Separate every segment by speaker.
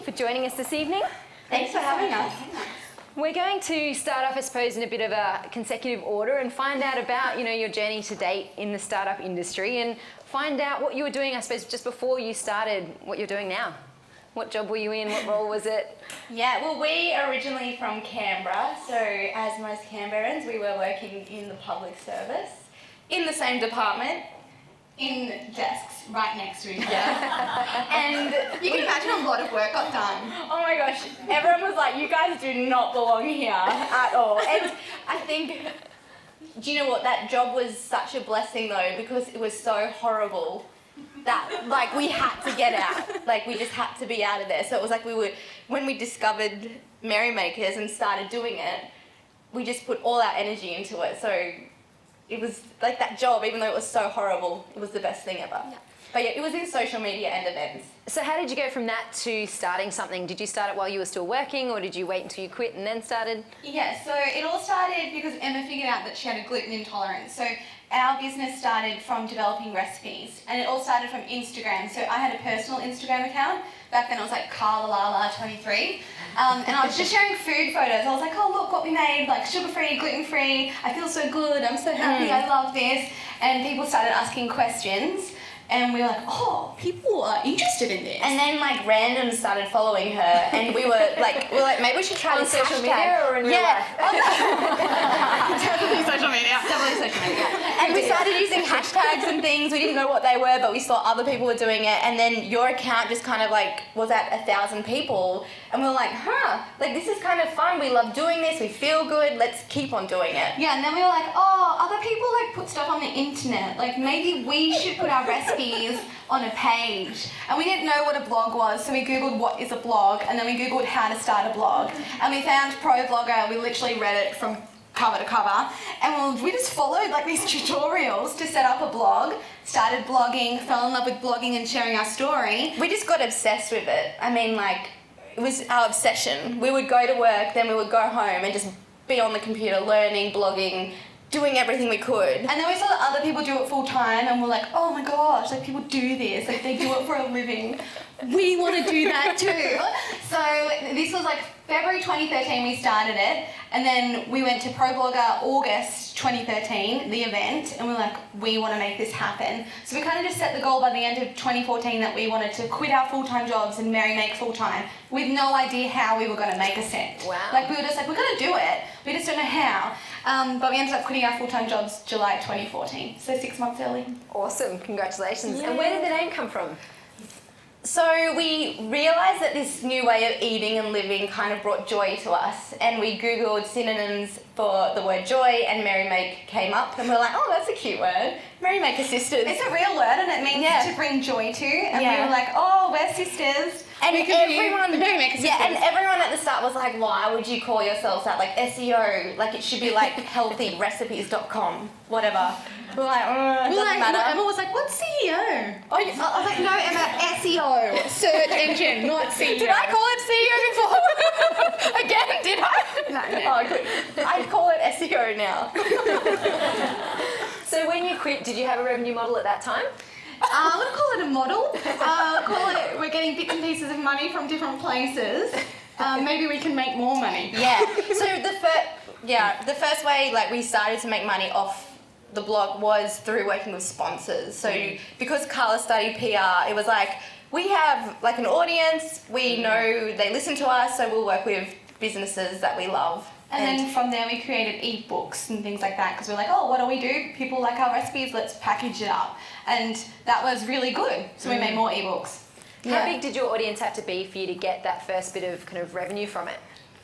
Speaker 1: for joining us this evening.
Speaker 2: Thanks for having us.
Speaker 1: We're going to start off, I suppose, in a bit of a consecutive order and find out about, your journey to date in the startup industry and find out what you were doing, I suppose, just before you started what you're doing now. What job were you in? What role was it?
Speaker 2: Yeah, well, we are originally from Canberra, so as most Canberrans, we were working in the public service, in the same department, in desks right next to each other. And you can imagine a lot of work got done. Oh my gosh, everyone was like, you guys do not belong here at all. And I think, do you know what, that job was such a blessing though, because it was so horrible that we had to get out. We just had to be out of there. So it was like when we discovered Merrymakers and started doing it, we just put all our energy into it. So it was like that job, even though it was so horrible, it was the best thing ever. Yeah. But yeah, it was in social media and events.
Speaker 1: So how did you go from that to starting something? Did you start it while you were still working, or did you wait until you quit and then started?
Speaker 3: Yeah, so it all started because Emma figured out that she had a gluten intolerance. So our business started from developing recipes, and it all started from Instagram. So I had a personal Instagram account. Back then it was like Carla 23. And I was just sharing food photos. I was like, oh, look what we made, sugar-free, gluten-free. I feel so good. I'm so happy. I love this. And people started asking questions. And we were like, oh, people are interested in this.
Speaker 2: And then randoms started following her, and we were like, maybe we should try this
Speaker 1: social
Speaker 2: hashtag.
Speaker 1: Media or in real life?
Speaker 2: Definitely social media. Definitely social media. And we started using hashtags and things. We didn't know what they were, but we saw other people were doing it. And then your account just kind of was at 1,000 people, and we were like, this is kind of fun. We love doing this. We feel good. Let's keep on doing it.
Speaker 3: Yeah, and then we were like, oh, other people put stuff on the internet. Maybe we should put our recipes on a page. And we didn't know what a blog was, so we googled what is a blog, and then we googled how to start a blog. And we found Pro Blogger, and we literally read it from cover to cover, and we just followed these tutorials to set up a blog, started blogging, fell in love with blogging and sharing our story.
Speaker 2: We just got obsessed with it. It was our obsession. We would go to work, then we would go home and just be on the computer learning, blogging, doing everything we could.
Speaker 3: And then we saw that other people do it full time, and we're like, oh my gosh, people do this, they do it for a living. We want to do that too. So this was February 2013 we started it, and then we went to Pro Blogger August 2013, the event, and we're like, we want to make this happen. So we kind of just set the goal by the end of 2014 that we wanted to quit our full-time jobs and Merrymake full-time with no idea how we were going to make a cent.
Speaker 1: Wow.
Speaker 3: We were just we're going to do it, we just don't know how. But we ended up quitting our full-time jobs July 2014, so 6 months early.
Speaker 1: Awesome, congratulations.
Speaker 3: Yeah.
Speaker 1: And where did the name come from?
Speaker 2: So we realised that this new way of eating and living kind of brought joy to us, and we googled synonyms for the word joy, and Merrymake came up, and we're like, oh, that's a cute word. Merrymaker Sisters.
Speaker 3: It's a real word, and it means to bring joy to, and we were like, oh, we're sisters.
Speaker 2: And everyone,
Speaker 3: Merrymaker Sisters.
Speaker 2: and everyone at the start was like, why would you call yourselves that? SEO, it should be healthyrecipes.com, whatever. We're like, it doesn't matter.
Speaker 3: Emma was like, what's CEO? I was like, no, Emma, SEO, search engine, not CEO.
Speaker 2: Did I call it CEO before? Again, did I?
Speaker 3: No.
Speaker 2: Oh, good. I call it SEO now.
Speaker 1: So when you quit, did you have a revenue model at that time?
Speaker 3: I would call it a model. We're getting bits and pieces of money from different places. Maybe we can make more money.
Speaker 2: Yeah. So the first way we started to make money off the blog was through working with sponsors. So because Carla studied PR, it was we have an audience, we know they listen to us, so we'll work with businesses that we love.
Speaker 3: And then from there we created ebooks and things like that, because we're like, oh, what do we do? People like our recipes, let's package it up. And that was really good, so we made more ebooks.
Speaker 1: How big did your audience have to be for you to get that first bit of kind of revenue from it?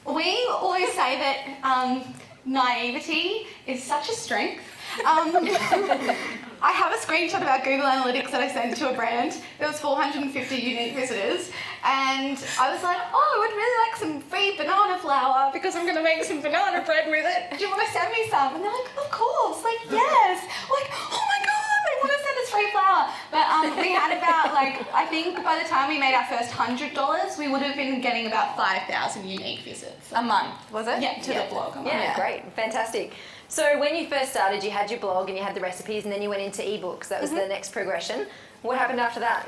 Speaker 3: We always say that naivety is such a strength. I have a screenshot of our Google Analytics that I sent to a brand. There was 450 unique visitors, and I was like, oh, I would really like some free banana flour because I'm going to make some banana bread with it. Do you want to send me some? And they're like, of course, yes. Oh my God, they want to send us free flour. But we had about I think by the time we made our first $100, we would have been getting about 5,000 unique visits
Speaker 2: A month, was it?
Speaker 3: Yeah, to the blog.
Speaker 1: Yeah, great, fantastic. So when you first started, you had your blog and you had the recipes, and then you went into ebooks. That was the next progression. What happened after that?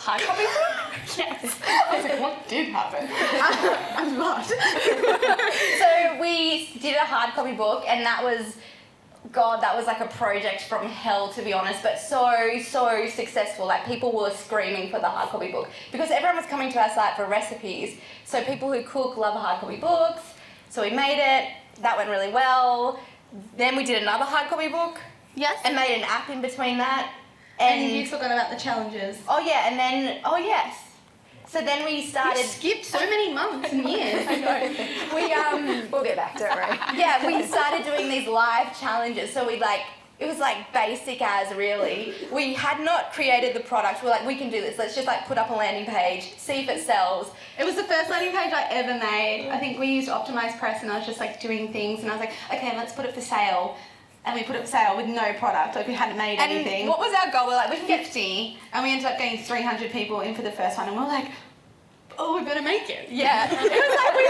Speaker 2: hard copy book?
Speaker 3: Yes. I was like, what did happen? I'm lost.
Speaker 2: So we did a hard copy book, and that was, God, that was like a project from hell, to be honest, but so successful. Like, people were screaming for the hard copy book because everyone was coming to our site for recipes. So people who cook love hard copy books. So we made it. That went really well. Then we did another hard copy book.
Speaker 3: Yes.
Speaker 2: And made an app in between that.
Speaker 3: And you forgot about the challenges.
Speaker 2: Oh yeah, and then, oh yes. So then we started...
Speaker 3: You skipped so many months and years.
Speaker 2: I know.
Speaker 1: We'll get back to it, right?
Speaker 2: Yeah, we started doing these live challenges. So we it was like basic as really. We had not created the product. We were like, we can do this. Let's just like put up a landing page, see if it sells.
Speaker 3: It was the first landing page I ever made. I think we used Optimized Press, and I was just like doing things, and I was like, okay, let's put it for sale. And we put it for sale with no product, like we hadn't made anything.
Speaker 2: And what was our goal? We're like, we can get
Speaker 3: 50, and we ended up getting 300 people in for the first one, and we were like, oh, we better make it.
Speaker 2: Yeah, it was like we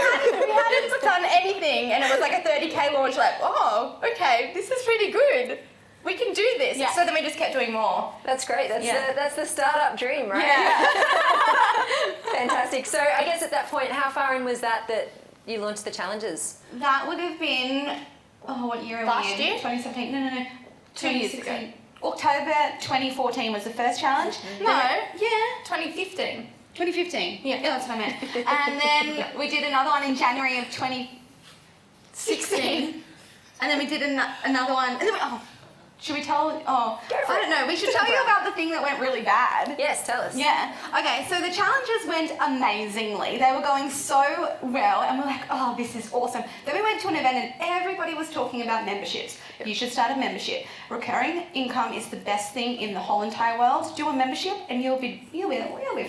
Speaker 2: hadn't done anything, and it was like a 30K launch. Like, oh, okay, this is pretty good. We can do this.
Speaker 3: Yeah.
Speaker 2: So then we just kept doing more.
Speaker 1: That's great. That's the startup dream, right?
Speaker 2: Yeah.
Speaker 1: Fantastic. So I guess at that point, how far in was that you launched the challenges?
Speaker 3: That would have been, what year are we in?
Speaker 2: Last year?
Speaker 3: 2017. No.
Speaker 2: 2 years ago.
Speaker 3: 2016. October 2014 was the first challenge.
Speaker 2: No.
Speaker 3: Yeah.
Speaker 2: 2015.
Speaker 3: 2015. Yeah, that's what I meant. And then we did another one in January of 2016. And then we did another one. And then should we tell? Oh,
Speaker 1: Go for
Speaker 3: I
Speaker 1: it.
Speaker 3: don't know. We should tell you about the thing that went really bad.
Speaker 1: Yes, tell us.
Speaker 3: Yeah. Okay, so the challenges went amazingly. They were going so well, and we're like, oh, this is awesome. Then we went to an event, and everybody was talking about memberships. You should start a membership. Recurring income is the best thing in the whole entire world. Do a membership, and you'll be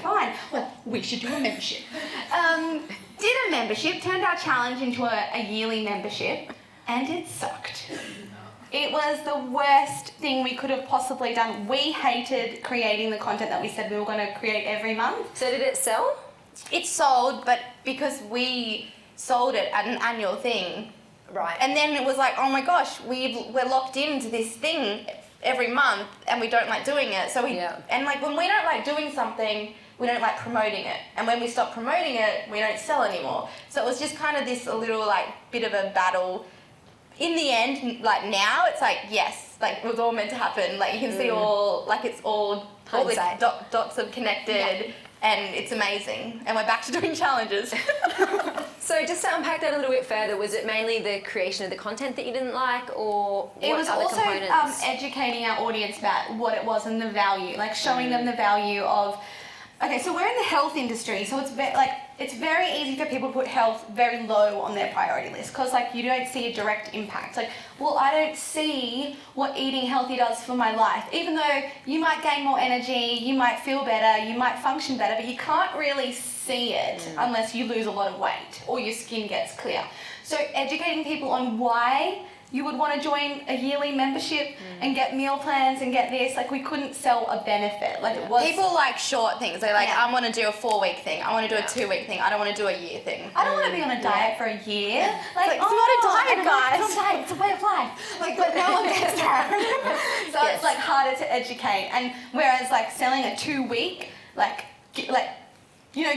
Speaker 3: fine. Well, we should do a membership. Did a membership, turned our challenge into a yearly membership, and it sucked. It was the worst thing we could have possibly done. We hated creating the content that we said we were going to create every month.
Speaker 1: So did it sell?
Speaker 2: It sold, but because we sold it at an annual thing.
Speaker 1: Right.
Speaker 2: And then it was like, oh my gosh, we're locked into this thing every month and we don't like doing it. So and like when we don't like doing something, we don't like promoting it. And when we stop promoting it, we don't sell anymore. So it was just kind of this a little like bit of a battle. In the end, like now, it's like, yes, like it was all meant to happen. Like you can see all these dots are connected, and it's amazing. And we're back to doing challenges.
Speaker 1: So just to unpack that a little bit further, was it mainly the creation of the content that you didn't like, or what
Speaker 3: it was
Speaker 1: other
Speaker 3: also
Speaker 1: components?
Speaker 3: educating our audience about what it was and the value, like showing them the value of. Okay, so we're in the health industry, so it's very easy for people to put health very low on their priority list because like you don't see a direct impact. Like, well, I don't see what eating healthy does for my life. Even though you might gain more energy, you might feel better, you might function better, but you can't really see it unless you lose a lot of weight or your skin gets clear. So educating people on why you would want to join a yearly membership and get meal plans and get this. Like, we couldn't sell a benefit. Like, it was...
Speaker 2: People like short things. They're like, I want to do a 4-week thing. I want to do a 2-week thing. I don't want to do a year thing.
Speaker 3: I don't want to be on a diet for a year.
Speaker 2: Like, it's not a diet, guys.
Speaker 3: It's not a diet. It's a way of life. Like, but no one gets that. So it's like harder to educate. And whereas like selling a 2-week,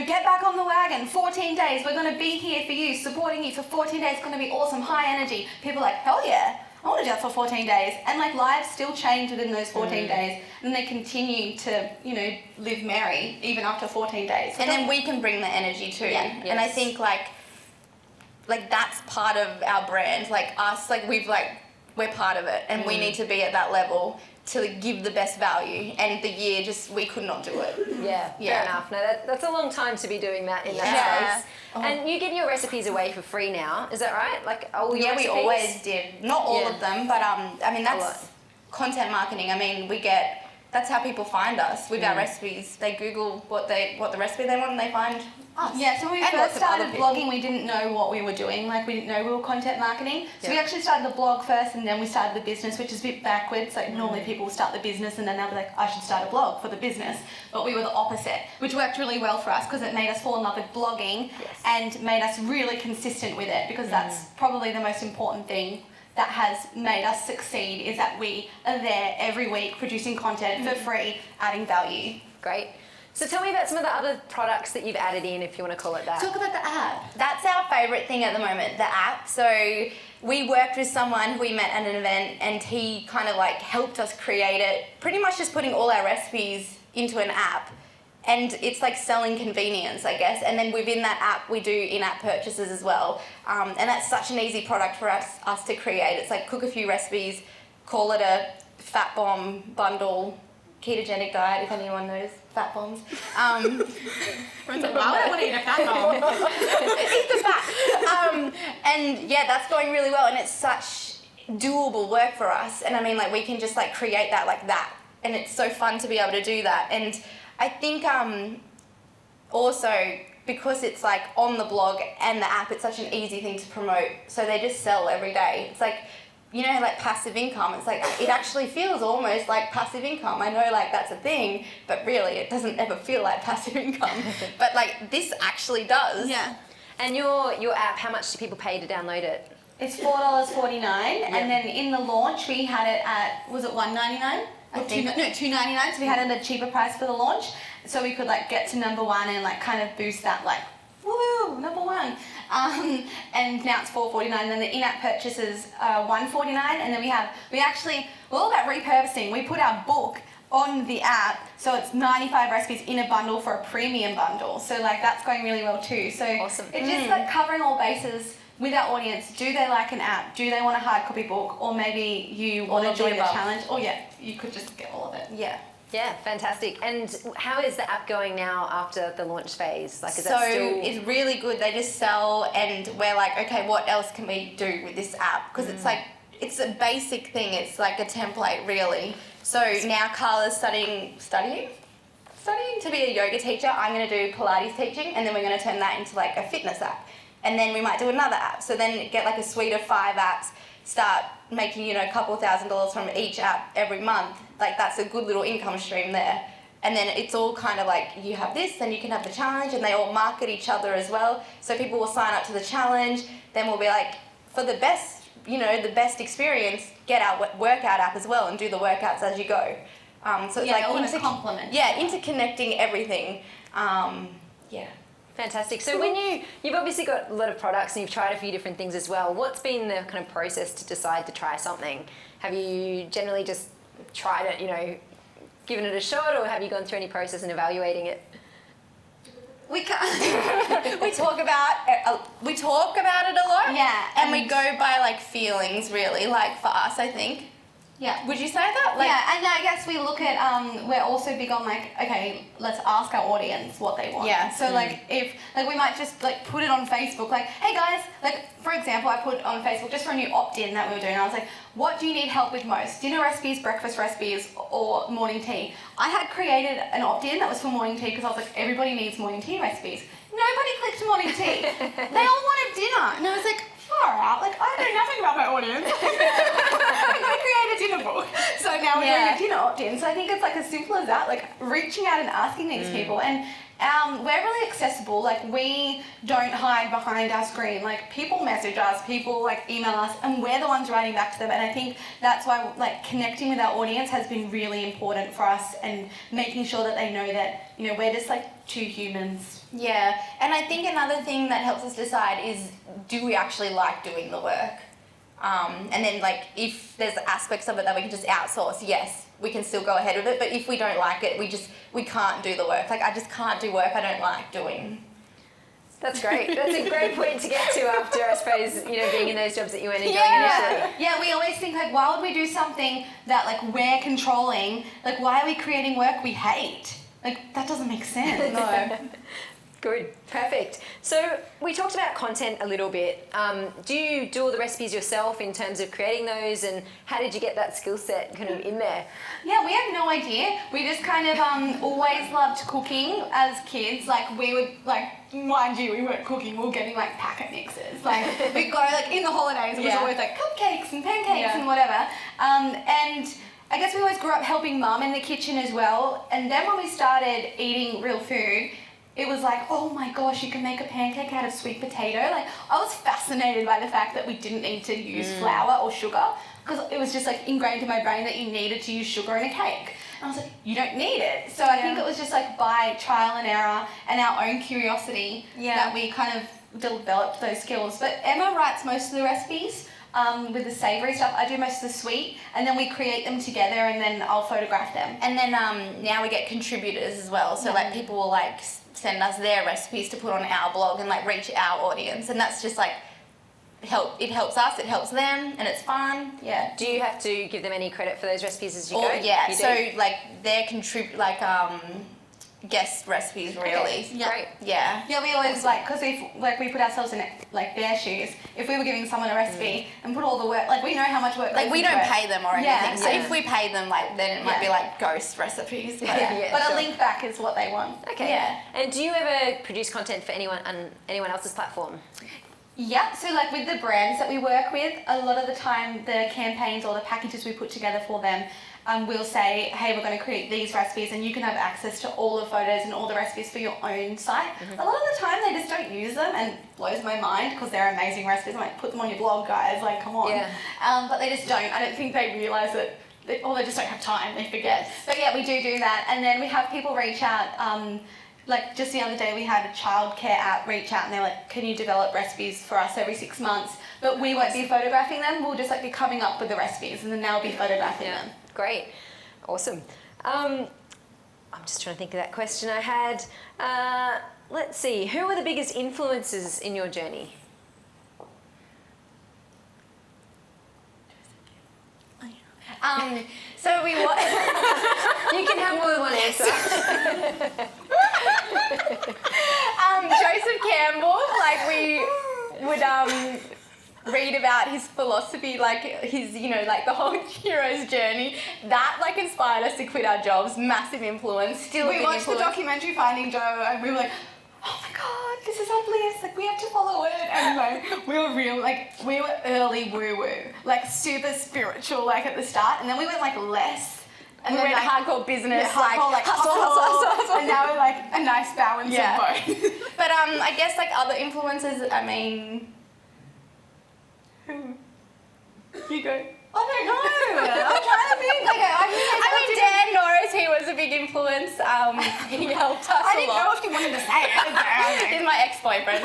Speaker 3: get back on the wagon, 14 days, we're going to be here for you, supporting you for 14 days, it's going to be awesome, high energy. People are like, hell yeah, I want to do that for 14 days. And like lives still change within those 14 days, and they continue to, live merry even after 14 days. So
Speaker 2: and then we can bring the energy too.
Speaker 3: Yeah.
Speaker 2: And I think like that's part of our brand, like us, like we're part of it, and we need to be at that level to give the best value, and the year we could not do it.
Speaker 1: Yeah, fair enough. No, that's a long time to be doing that in that space. And you give your recipes away for free now, is that right? Like all your recipes?
Speaker 2: We always did. Not all of them, but I mean that's content marketing. I mean that's how people find us with our recipes. They Google what the recipe they want and they find us.
Speaker 3: Yeah, so when we first started blogging, we didn't know what we were doing. Like, we didn't know we were content marketing. So we actually started the blog first, and then we started the business, which is a bit backwards. Like, normally people will start the business and then they'll be like, I should start a blog for the business. But we were the opposite, which worked really well for us because it made us fall in love with blogging and made us really consistent with it, because that's probably the most important thing that has made us succeed, is that we are there every week producing content for free, adding value.
Speaker 1: Great. So tell me about some of the other products that you've added in, if you want to call it that.
Speaker 3: Talk about the app.
Speaker 2: That's our favourite thing at the moment, the app. So we worked with someone who we met at an event, and he kind of like helped us create it, pretty much just putting all our recipes into an app. And it's like selling convenience, I guess. And then within that app, we do in-app purchases as well. And that's such an easy product for us to create. It's like cook a few recipes, call it a fat bomb bundle, ketogenic diet, if anyone knows fat bombs.
Speaker 3: Everyone's like, why would I want to eat a fat bomb?
Speaker 2: Eat the fat. And yeah, that's going really well, and it's such doable work for us. And I mean, like, we can just like create that like that, and it's so fun to be able to do that. And I think also because it's like on the blog and the app, it's such an easy thing to promote. So they just sell every day. It's like, you know, like passive income. It's like, it actually feels almost like passive income. I know like that's a thing, but really it doesn't ever feel like passive income. But like this actually does.
Speaker 3: Yeah.
Speaker 1: And your app, how much do people pay to download it?
Speaker 3: It's $4.49, and then in the launch we had it at, was it $1.99?
Speaker 2: I think.
Speaker 3: No, $2.99. So we had it at a cheaper price for the launch, so we could like get to number one and like kind of boost that like, woo, number one. And now it's $4.49. And then the in-app purchases are $1.49, and then we're all about repurposing. We put our book on the app, so it's 95 recipes in a bundle for a premium bundle. So like that's going really well too. So
Speaker 1: Awesome.
Speaker 3: it's just like covering all bases with our audience. Do they like an app? Do they want a hard copy book? Or maybe you want to join the challenge? Or yeah, you could just get all of it.
Speaker 2: Yeah.
Speaker 1: Yeah, fantastic. And how is the app going now after the launch phase? Like, is
Speaker 2: So
Speaker 1: that still...
Speaker 2: it's really good. They just sell, and we're like, okay, what else can we do with this app? Because it's like, it's a basic thing. It's like a template, really. So now Carla's studying to be a yoga teacher. I'm going to do Pilates teaching, and then we're going to turn that into like a fitness app. And then we might do another app. So then get like a suite of 5 apps, start making, you know, a couple $1,000s from each app every month. Like that's a good little income stream there. And then it's all kind of like, you have this, then you can have the challenge, and they all market each other as well. So people will sign up to the challenge, then we'll be like, for the best, you know, the best experience, get our workout app as well and do the workouts as you go. So it's like
Speaker 3: complement.
Speaker 2: Yeah, interconnecting everything. Yeah.
Speaker 1: Fantastic. So when you've obviously got a lot of products and you've tried a few different things as well, what's been the kind of process to decide to try something? Have you generally just tried it, you know, given it a shot, or have you gone through any process in evaluating it?
Speaker 2: We can't. we talk about it a lot.
Speaker 3: Yeah,
Speaker 2: and we go by like feelings, really. Like for us, I think.
Speaker 3: Yeah.
Speaker 2: Would you say that? Like,
Speaker 3: yeah, and I guess we look at, we're also big on like, okay, let's ask our audience what they want.
Speaker 2: Yeah.
Speaker 3: So like if, like we might just like put it on Facebook, like, hey guys, like for example, I put on Facebook just for a new opt-in that we were doing. I was like, what do you need help with most? Dinner recipes, breakfast recipes, or morning tea? I had created an opt-in that was for morning tea because I was like, everybody needs morning tea recipes. Nobody clicked morning tea. They all wanted dinner. And I was like, far out, like I know nothing about my audience. I create a dinner book. So now we're doing a dinner opt-in. So I think it's like as simple as that, like reaching out and asking these people. And we're really accessible. Like we don't hide behind our screen. Like people message us, people like email us, and we're the ones writing back to them. And I think that's why like connecting with our audience has been really important for us, and making sure that they know that, you know, we're just like two humans.
Speaker 2: Yeah, and I think another thing that helps us decide is, do we actually like doing the work? And then like if there's aspects of it that we can just outsource, yes, we can still go ahead with it. But if we don't like it, we can't do the work. Like I just can't do work I don't like doing.
Speaker 1: That's great. That's a great point to get to after, I suppose, you know, being in those jobs that you weren't enjoying initially.
Speaker 3: Yeah, we always think like, why would we do something that like we're controlling? Like why are we creating work we hate? Like that doesn't make sense.
Speaker 2: No.
Speaker 1: Good, perfect. So we talked about content a little bit. Do you do all the recipes yourself in terms of creating those, and how did you get that skill set kind of in there?
Speaker 3: Yeah, we have no idea. We just kind of always loved cooking as kids. Like we would like, mind you, we weren't cooking. We were getting like packet mixes. Like we'd go like in the holidays. It was always like cupcakes and pancakes and whatever. And I guess we always grew up helping mum in the kitchen as well. And then when we started eating real food, it was like, oh my gosh, you can make a pancake out of sweet potato. Like I was fascinated by the fact that we didn't need to use flour or sugar. because it was just like ingrained in my brain that you needed to use sugar in a cake. And I was like, you don't need it. So I think it was just like by trial and error and our own curiosity that we kind of developed those skills. But Emma writes most of the recipes. With the savoury stuff, I do most of the sweet, and then we create them together, and then I'll photograph them.
Speaker 2: And then now we get contributors as well, so like people will like send us their recipes to put on our blog and like reach our audience, and that's just like it helps us, it helps them, and it's fun. Yeah.
Speaker 1: Do you have to give them any credit for those recipes as you go?
Speaker 2: Yeah.
Speaker 1: You do?
Speaker 2: So like their guest recipes really.
Speaker 1: Okay. Great.
Speaker 2: Yeah.
Speaker 3: Yeah, we always like, because if like we put ourselves in like their shoes, if we were giving someone a recipe and put all the work, like we know how much work
Speaker 2: Like
Speaker 3: goes
Speaker 2: we
Speaker 3: into
Speaker 2: don't
Speaker 3: it.
Speaker 2: pay them or anything. So
Speaker 1: Yeah.
Speaker 2: if we pay them, like then it might be like ghost recipes. But
Speaker 3: But
Speaker 1: sure.
Speaker 3: a link back is what they want.
Speaker 1: Okay.
Speaker 2: Yeah.
Speaker 1: And do you ever produce content for anyone on anyone else's platform?
Speaker 3: Yeah, so like with the brands that we work with, a lot of the time the campaigns or the packages we put together for them, we'll say, hey, we're going to create these recipes and you can have access to all the photos and all the recipes for your own site. A lot of the time they just don't use them, and it blows my mind because they're amazing recipes. I'm like, put them on your blog, guys, like come on.
Speaker 1: Yeah.
Speaker 3: But they just don't. I don't think they realise that, or they just don't have time, they forget. But yeah, we do that. And then we have people reach out, like just the other day we had a childcare app reach out and they're like, can you develop recipes for us every 6 months? But we won't be photographing them, we'll just like be coming up with the recipes and then they'll be photographing them.
Speaker 1: Great. Awesome. I'm just trying to think of that question I had. Let's see, who are the biggest influences in your journey?
Speaker 2: So we
Speaker 1: You can have more than one answer.
Speaker 2: Joseph Campbell, like we would read about his philosophy, like his, like the whole hero's journey. That like inspired us to quit our jobs. Massive influence. Still a
Speaker 3: We
Speaker 2: big
Speaker 3: watched the
Speaker 2: influence.
Speaker 3: documentary Finding Joe and we were like, oh my god, this is our bliss, like we have to follow it. And like we were early woo-woo, like super spiritual like at the start, and then we went like less. And
Speaker 2: We
Speaker 3: then
Speaker 2: went
Speaker 3: like,
Speaker 2: hardcore business,
Speaker 3: hardcore, like hustle. And now we're like a nice balance of both.
Speaker 2: But I guess like other influences, I mean,
Speaker 3: You go, I don't know. I'm trying to think. Like,
Speaker 2: I mean, Dan Norris, he was a big influence. He helped us
Speaker 3: I
Speaker 2: a
Speaker 3: didn't
Speaker 2: lot.
Speaker 3: know if you wanted to say it.
Speaker 2: He's my ex-boyfriend.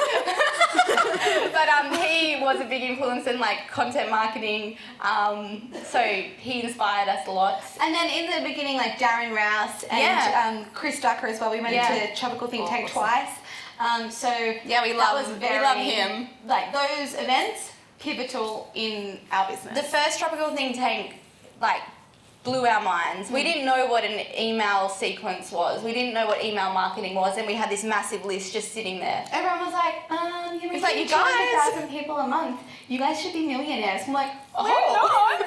Speaker 2: But he was a big influence in like content marketing. So he inspired us a lot.
Speaker 3: And then in the beginning, like Darren Rouse and Chris Ducker as well. We went into Tropical Think Tank twice. So
Speaker 2: Yeah, we love him.
Speaker 3: Like those events, pivotal in our business.
Speaker 2: The first Tropical Think Tank, like, blew our minds. We didn't know what an email sequence was. We didn't know what email marketing was, and we had this massive list just sitting there.
Speaker 3: Everyone was like, you're
Speaker 2: It's like,
Speaker 3: reaching
Speaker 2: you guys-
Speaker 3: 200,000 people a month. You guys should be millionaires. I'm like,
Speaker 2: Oh.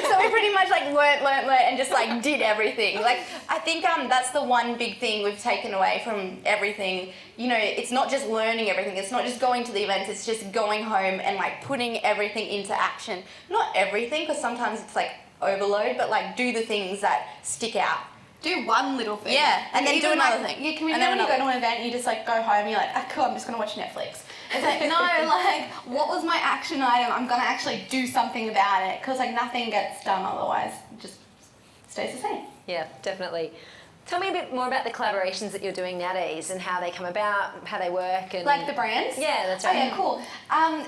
Speaker 2: So we pretty much like learnt and just like did everything. Like I think that's the one big thing we've taken away from everything. It's not just learning everything, it's not just going to the events, it's just going home and like putting everything into action. Not everything, because sometimes it's like overload, but like do the things that stick out.
Speaker 3: do one little thing.
Speaker 2: Yeah, and then do another thing.
Speaker 3: You can
Speaker 2: And
Speaker 3: remember
Speaker 2: then
Speaker 3: when you go
Speaker 2: another.
Speaker 3: to an event and you just like go home and you're like, cool, I'm just going to watch Netflix. It's like, no, like, what was my action item? I'm going to actually do something about it, because like nothing gets done otherwise. It just stays the same.
Speaker 1: Yeah, definitely. Tell me a bit more about the collaborations that you're doing nowadays and how they come about, how they work, and
Speaker 3: Like the brands?
Speaker 1: Yeah, that's
Speaker 3: Oh,
Speaker 1: right.
Speaker 3: yeah, cool.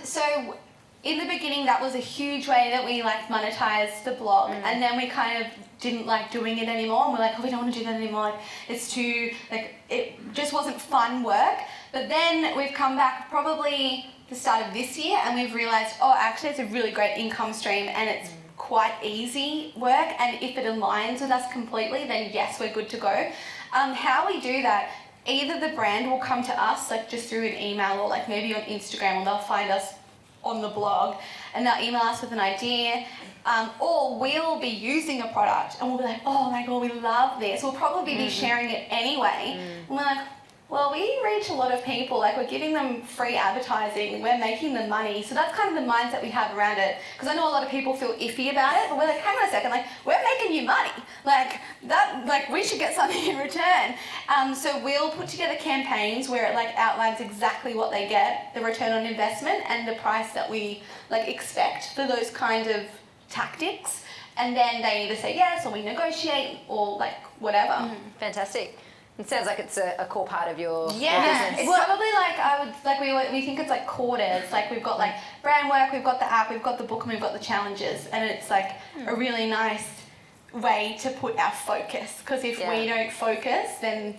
Speaker 3: So in the beginning, that was a huge way that we like monetized the blog, and then we kind of didn't like doing it anymore, and we're like, oh, we don't want to do that anymore. Like, it's too like it just wasn't fun work. But then we've come back probably the start of this year, and we've realized, oh, actually, it's a really great income stream, and it's quite easy work. And if it aligns with us completely, then yes, we're good to go. How we do that? Either the brand will come to us, like just through an email, or like maybe on Instagram, or they'll find us on the blog and they'll email us with an idea, or we'll be using a product and we'll be like, oh my god, we love this. We'll probably be sharing it anyway. And we're like, Well, we reach a lot of people. Like, we're giving them free advertising. We're making them money. So that's kind of the mindset we have around it. Because I know a lot of people feel iffy about it, but we're like, hang on a second, like, we're making you money. Like we should get something in return. So we'll put together campaigns where it like outlines exactly what they get, the return on investment, and the price that we like expect for those kind of tactics. And then they either say yes, or we negotiate, or like whatever.
Speaker 1: Fantastic. It sounds like it's a core part of your business.
Speaker 3: It's probably like we think it's like quarters. Like we've got like brand work, we've got the app, we've got the book, and we've got the challenges, and it's like a really nice way to put our focus. Because if we don't focus, then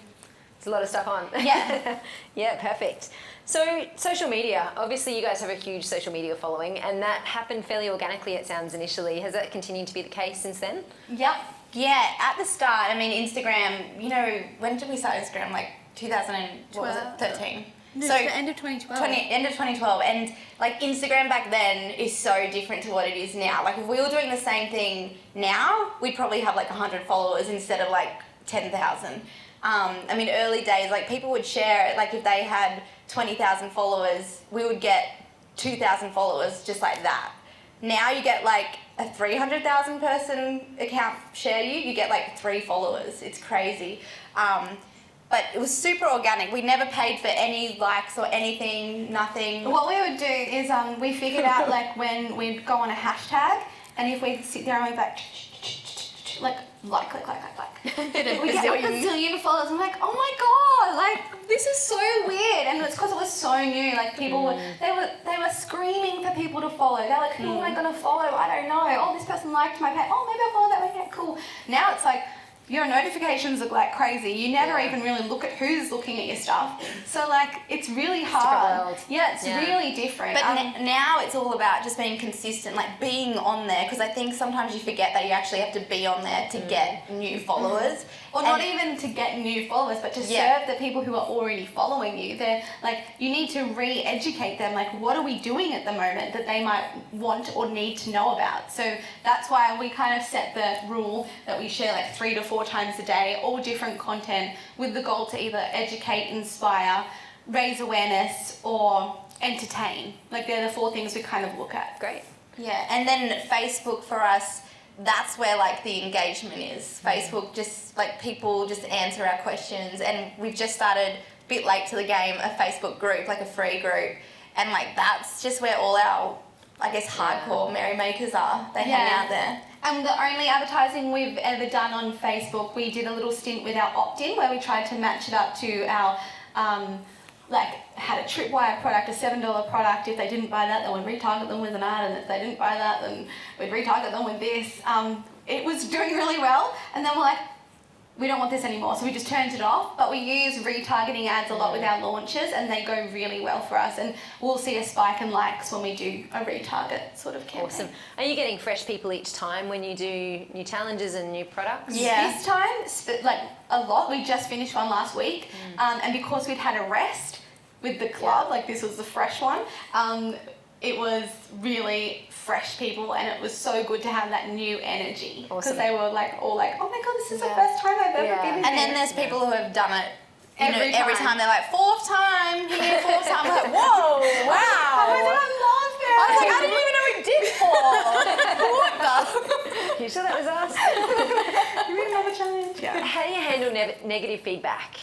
Speaker 1: there's a lot of stuff on.
Speaker 3: Yeah.
Speaker 1: Yeah, perfect. So social media, obviously you guys have a huge social media following, and that happened fairly organically, it sounds, initially. Has that continued to be the case since then?
Speaker 3: Yep.
Speaker 2: Yeah, at the start, I mean, Instagram, you know, when did we start Instagram? Like 2013?
Speaker 3: No,
Speaker 2: So
Speaker 3: it's the end of 2012.
Speaker 2: End of 2012, and like Instagram back then is so different to what it is now. Like if we were doing the same thing now, we'd probably have like 100 followers instead of like 10,000. I mean, early days, like people would share it, like if they had 20,000 followers, we would get 2,000 followers just like that. Now you get like a 300,000 person account share you get like 3 followers. It's crazy. But it was super organic. We never paid for any likes or anything, nothing.
Speaker 3: What we would do is we figured out like when we'd go on a hashtag, and if we sit there and we'd like, we get like a zillion followers. I'm like, oh my god, like this is so weird. And it's because it was so new. Like people were they were screaming for people to follow. They're like, who am I gonna follow? I don't know. Oh, this person liked my page. Oh, maybe I'll follow that one. Yeah, cool. Now it's like your notifications look like crazy. You never even really look at who's looking at your stuff. So like it's really hard. It's really different.
Speaker 2: But now it's all about just being consistent, like being on there, because I think sometimes you forget that you actually have to be on there to get new followers.
Speaker 3: Or not even to get new followers, but to serve the people who are already following you. They're like, you need to re-educate them. Like, what are we doing at the moment that they might want or need to know about? So that's why we kind of set the rule that we share like 3 to 4 times a day, all different content, with the goal to either educate, inspire, raise awareness, or entertain. Like, they're the 4 things we kind of look at.
Speaker 1: Great.
Speaker 2: Yeah, and then Facebook for us, that's where like the engagement is. Facebook, just like people just answer our questions, and we've just started, a bit late to the game, a Facebook group, like a free group, and like that's just where all our, I guess, hardcore Merrymakers are. They hang out there.
Speaker 3: And the only advertising we've ever done on Facebook, we did a little stint with our opt-in where we tried to match it up to our like had a tripwire product, a $7 product. If they didn't buy that, then we'd retarget them with an ad, and if they didn't buy that, then we'd retarget them with this. It was doing really well, and then we're like, we don't want this anymore, so we just turned it off. But we use retargeting ads a lot with our launches, and they go really well for us, and we'll see a spike in likes when we do a retarget sort of campaign.
Speaker 1: Awesome. Are you getting fresh people each time when you do new challenges and new products?
Speaker 3: Yeah. This time, like a lot. We just finished one last week, and because we'd had a rest with the club, like this was the fresh one, it was really fresh people, and it was so good to have that new energy. Because they were like all like, oh my god, this is the first time I've ever been in
Speaker 2: And then there's people who have done it every time. They're like, 4th time here, 4th time. I'm like, whoa, wow.
Speaker 3: I love it.
Speaker 2: I was like, I didn't even know we did 4. What the?
Speaker 1: You sure that was us?
Speaker 3: You really love a challenge. Yeah.
Speaker 1: How do you handle negative feedback?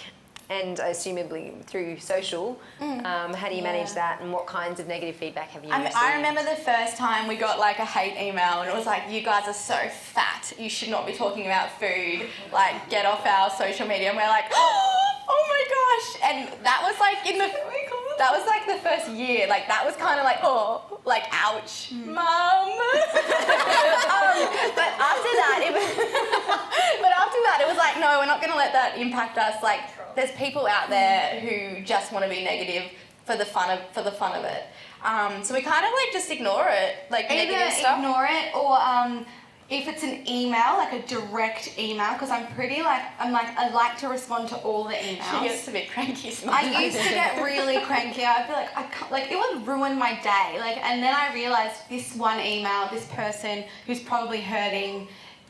Speaker 1: And assumably through social, how do you manage that, and what kinds of negative feedback have you received?
Speaker 2: I remember the first time we got like a hate email, and it was like, you guys are so fat, you should not be talking about food, like get off our social media. And we're like, oh my gosh. And that was like that was like the first year, like that was kind of like, oh, like ouch, mum. But after that it was like, no, we're not going to let that impact us. Like, there's people out there who just want to be negative for the fun of it. So we kind of like just ignore it, like negative stuff.
Speaker 3: Either ignore it, or if it's an email, like a direct email, because I like to respond to all the emails.
Speaker 2: She gets a bit cranky
Speaker 3: I
Speaker 2: sometimes.
Speaker 3: used to get really cranky. I'd be like, it would ruin my day. Like, and then I realized this one email, this person who's probably hurting,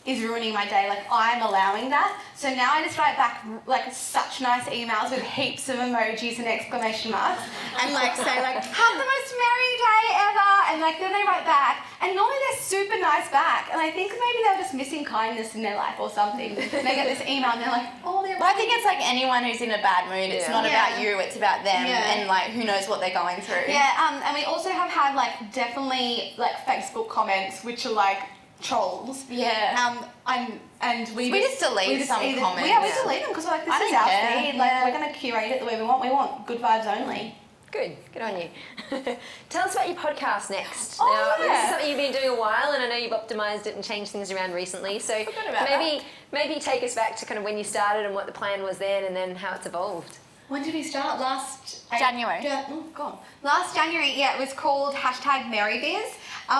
Speaker 3: is ruining my day. Like, I'm allowing that. So now I just write back like such nice emails with heaps of emojis and exclamation marks, and like say like, have the most merry day ever, and like then they write back, and normally they're super nice back, and I think maybe they're just missing kindness in their life or something. And they get this email and they're like, oh, they're.
Speaker 2: Well, I think it's like anyone who's in a bad mood. It's not about you. It's about them, and like who knows what they're going through.
Speaker 3: Yeah. And we also have had like definitely like Facebook comments which are like trolls.
Speaker 2: Yeah.
Speaker 3: And we
Speaker 2: just delete some comments.
Speaker 3: Yeah, we delete them because we're like, this is our feed. Like, we're going to curate it the way we want. We want good vibes only.
Speaker 1: Good on you. Tell us about your podcast next.
Speaker 3: Oh,
Speaker 1: now, this is something you've been doing a while, and I know you've optimised it and changed things around recently. So maybe take us back to kind of when you started and what the plan was then, and then how it's evolved.
Speaker 3: When did we start?
Speaker 2: January.
Speaker 3: Oh, God. Last January, yeah, it was called #MerryBiz.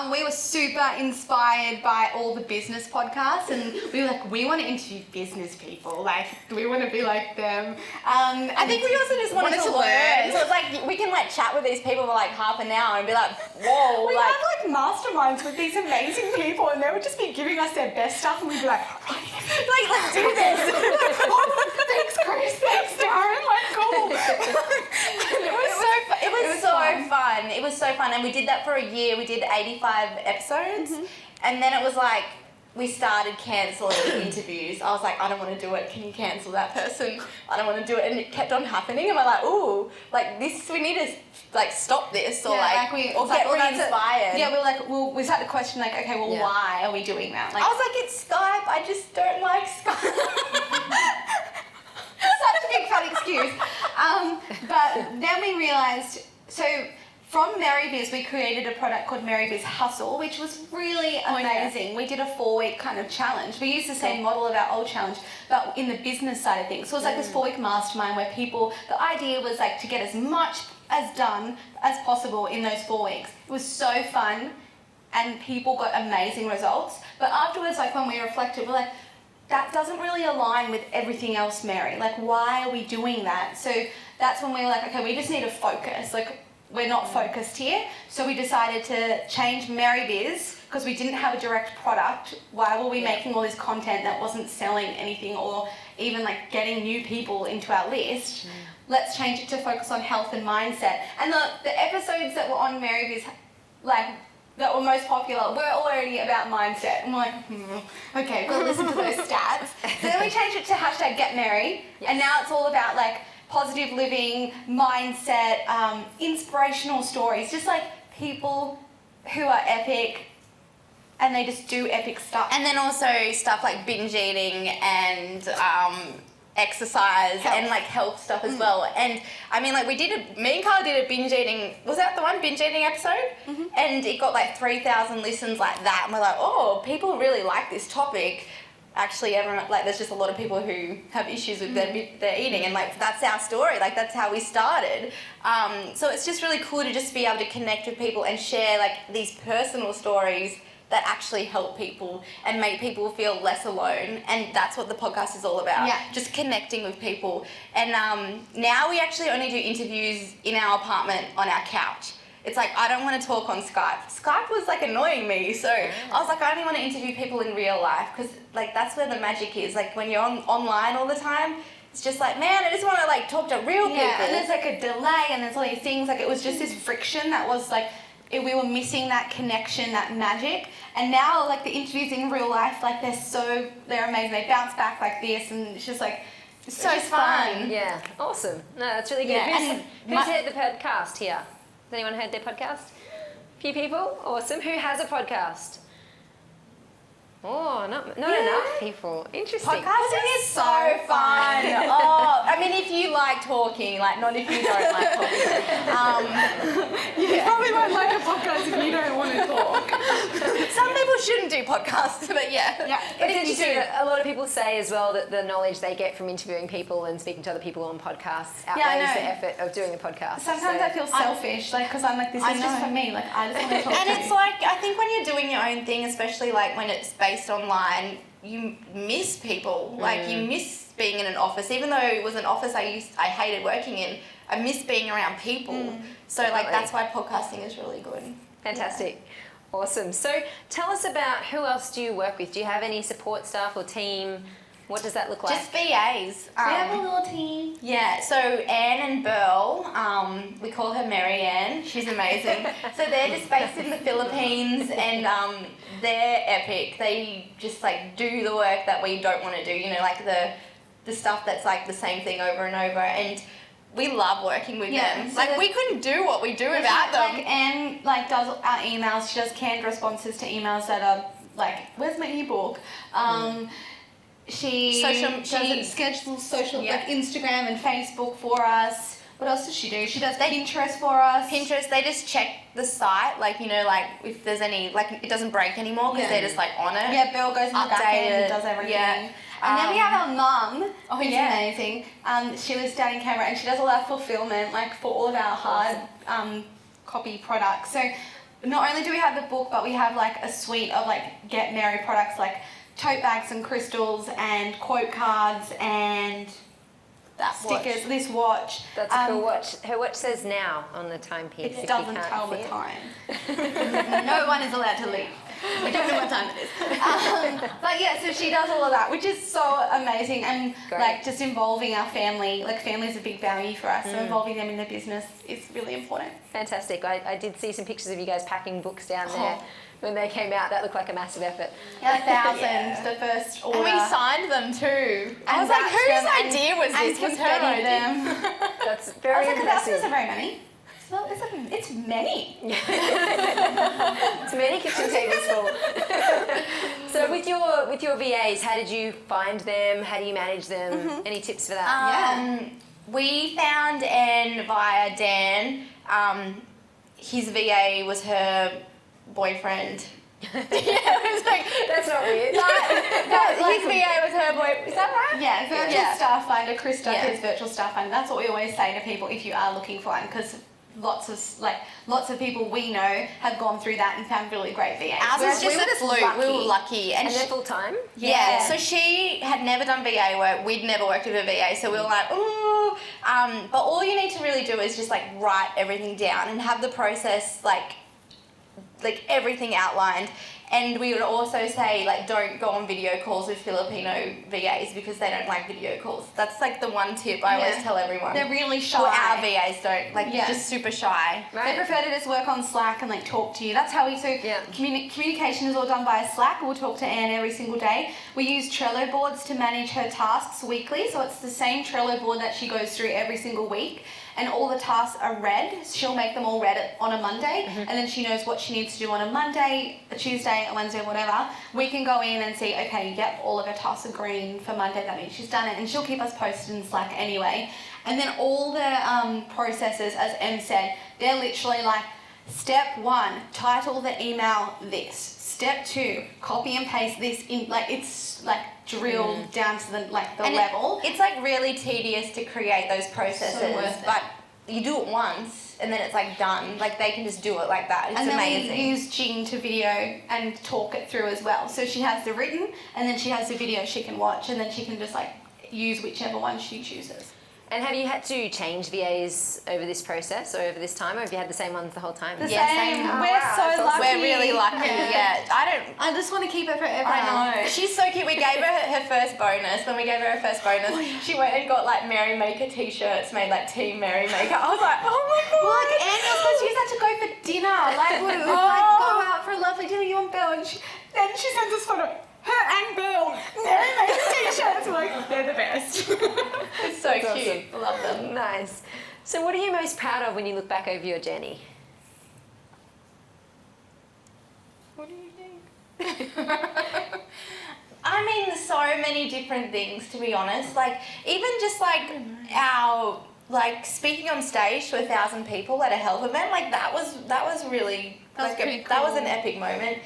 Speaker 3: We were super inspired by all the business podcasts, and we were like, we want to interview business people. Like, we want to be like them.
Speaker 2: I think we also just wanted to learn. So it's like, we can like chat with these people for like half an hour and be like, whoa.
Speaker 3: We had like masterminds with these amazing people, and they would just be giving us their best stuff, and we'd be like,
Speaker 2: like let's do this.
Speaker 3: Thanks, Chris. Thanks, Darren. Like, cool.
Speaker 2: It was so fun, and we did that for a year. We did 85 episodes, and then it was like we started cancelling interviews. I was like, I don't want to do it. Can you cancel that person? I don't want to do it, and it kept on happening. And we're like, ooh, like this, we need to like stop this, or get re-inspired.
Speaker 3: Yeah, we're like, we started to question like, okay, well, why are we doing that? Like,
Speaker 2: I was like, it's Skype. I just don't like Skype.
Speaker 3: Such a big fat excuse. But then we realised, so from MerryBiz, we created a product called MerryBiz Hustle, which was really amazing. We did a 4-week kind of challenge. We used the same model of our old challenge, but in the business side of things. So it was like this 4-week mastermind where the idea was like to get as much as done as possible in those 4 weeks. It was so fun, and people got amazing results. But afterwards, like when we reflected, we're like, that doesn't really align with everything else, Mary. Like, why are we doing that? So that's when we were like, okay, we just need to focus. Like, we're not focused here. So we decided to change MerryBiz because we didn't have a direct product. Why were we making all this content that wasn't selling anything or even like getting new people into our list? Let's change it to focus on health and mindset. And the episodes that were on MerryBiz, like, that were most popular were already about mindset. And we're like, okay, we'll listen to those stats. So then we changed it to #GetMerry, and now it's all about like positive living, mindset, inspirational stories, just like people who are epic and they just do epic stuff.
Speaker 2: And then also stuff like binge eating and exercise and like health stuff as well. And I mean, like me and Carla did a binge eating, was that the one binge eating episode? And it got like 3,000 listens like that, and we're like, oh, people really like this topic. Actually, everyone, like, there's just a lot of people who have issues with their eating, and like that's our story, like that's how we started. So it's just really cool to just be able to connect with people and share like these personal stories that actually help people and make people feel less alone, and that's what the podcast is all about. Just connecting with people. And now we actually only do interviews in our apartment on our couch. It's like, I don't want to talk on Skype. Skype was like annoying me, so I was like, I only want to interview people in real life, because like that's where the magic is. Like when you're online all the time, it's just like, man, I just want to like talk to real people.
Speaker 3: And there's like a delay, and there's all these things. Like, it was just this friction that was like, we were missing that connection, that magic. And now, like, the interviews in real life, like, they're amazing. They bounce back like this, and it's just like, it's so fun.
Speaker 1: Yeah, awesome. No, that's really good.
Speaker 3: Yeah.
Speaker 1: Who's heard the podcast here? Has anyone heard their podcast? A few people? Awesome. Who has a podcast? Oh, not enough people. Interesting.
Speaker 2: Podcasting is so fun. Oh, I mean, if you like talking, like not if you don't like talking.
Speaker 3: You probably won't like a podcast if you don't want to talk.
Speaker 2: Some people shouldn't do podcasts, but yeah.
Speaker 1: But it's interesting that a lot of people say as well that the knowledge they get from interviewing people and speaking to other people on podcasts outweighs the effort of doing a podcast.
Speaker 3: Sometimes I feel selfish, like, because I'm like, this is just for me. Like, I just want to talk
Speaker 2: and it's like, I think when you're doing your own thing, especially like when it's based online, you miss people. Like, you miss being in an office. Even though it was an office I hated working in, I miss being around people. So like, that's why podcasting is really good.
Speaker 1: Fantastic. Awesome. So tell us about who else do you work with? Do you have any support staff or team? What does that look like?
Speaker 2: Just VAs.
Speaker 3: We have a little team.
Speaker 2: Yeah, so Anne and Burl, we call her Mary Ann. She's amazing. So they're just based in the Philippines, and they're epic. They just like do the work that we don't want to do. You know, like the stuff that's like the same thing over and over. And we love working with them.
Speaker 3: So
Speaker 2: Like we couldn't do what we do without them.
Speaker 3: Like Anne does our emails. She does canned responses to emails that are like, "Where's my ebook?" She schedules social like Instagram and Facebook for us. What else does she do? She does Pinterest for us.
Speaker 2: Pinterest, they just check the site, like, you know, like if there's any, like it doesn't break anymore because they're just like on it.
Speaker 3: Yeah, Bill goes in the back end and does everything.
Speaker 2: Yeah.
Speaker 3: And then we have our mum, who's
Speaker 2: yeah.
Speaker 3: amazing. She lives down in Canberra and she does all our fulfillment, like for all of our hard copy products. So not only do we have the book, but we have like a suite of like Get Merry products, like tote bags and crystals and quote cards and stickers. This watch.
Speaker 1: That's a cool watch. Her watch says now on the timepiece.
Speaker 3: It doesn't tell the time. No one is allowed to leave. We don't know what time it is. But yeah, so she does all of that, which is so amazing, and like just involving our family. Like family is a big value for us, so involving them in the business is really important.
Speaker 1: Fantastic. I did see some pictures of you guys packing books down there. When they came out, that looked like a massive effort.
Speaker 3: Yeah, thousands, the first order.
Speaker 2: And we signed them too. I was like, whose idea was this?
Speaker 3: And confettied them.
Speaker 1: That's very impressive.
Speaker 3: That's not very many. Well, it's many.
Speaker 1: It's many kitchen tables full. So with your VAs, how did you find them? How do you manage them? Any tips for that?
Speaker 2: We found Anne via Dan. His VA was her boyfriend.
Speaker 1: It was like, that's not weird.
Speaker 2: His VA was her boyfriend. Is that right?
Speaker 3: Yeah, virtual staff finder. Chris does his virtual staff finder. That's what we always say to people if you are looking for one, because lots of people we know have gone through that and found really great VAs.
Speaker 2: Ours was just a fluke. We were lucky.
Speaker 1: And they're full time?
Speaker 2: Yeah. So she had never done VA work. We'd never worked with a VA. So we were like, ooh. But all you need to really do is just like write everything down and have the process like everything outlined. And we would also say, like, don't go on video calls with Filipino VAs because they don't like video calls. That's, like, the one tip I always tell everyone.
Speaker 3: They're really shy.
Speaker 2: Well, our VAs don't. Like, just super shy.
Speaker 3: Right. They prefer to just work on Slack and, like, talk to you. That's how we... So communication is all done via Slack. We'll talk to Anne every single day. We use Trello boards to manage her tasks weekly. So it's the same Trello board that she goes through every single week. And all the tasks are read. She'll make them all read on a Monday, and then she knows what she needs to do on a Monday, a Tuesday, a Wednesday, whatever. We can go in and see, okay, yep, all of her tasks are green for Monday. That means she's done it, and she'll keep us posted in Slack anyway. And then all the processes, as Em said, they're literally like, step 1, title the email this. Step 2, copy and paste this in. Like it's like drilled down to the level.
Speaker 2: It's like really tedious to create those processes, but you do it once and then it's like done. Like they can just do it like that. It's amazing.
Speaker 3: And then we use Jing to video and talk it through as well. So she has the written and then she has the video she can watch, and then she can just like use whichever one she chooses.
Speaker 1: And have you had to change VAs over this process or over this time, or have you had the same ones the whole time?
Speaker 3: The same.
Speaker 1: Oh,
Speaker 3: We're so lucky.
Speaker 2: We're really lucky.
Speaker 3: I just want to keep it forever.
Speaker 2: I know. She's so cute. We gave her first bonus. When we gave her first bonus, she went and got like Merrymaker t-shirts made like Team Merrymaker. I was like, oh my god.
Speaker 3: Well, like Anne was supposed to use that to go for dinner. Like we would like go out for a lovely dinner, you and Bill, and then she sends us photo. Her and Bill, Merrymaker t-shirts. We're like, they're the best.
Speaker 2: It's so cute.
Speaker 1: Awesome.
Speaker 2: I love them.
Speaker 1: Nice. So what are you most proud of when you look back over your journey?
Speaker 2: What do you think? I mean, there's so many different things, to be honest. Like, even just like our, like, speaking on stage to 1,000 people at a health event, like that was really,
Speaker 3: that was
Speaker 2: that was an epic moment.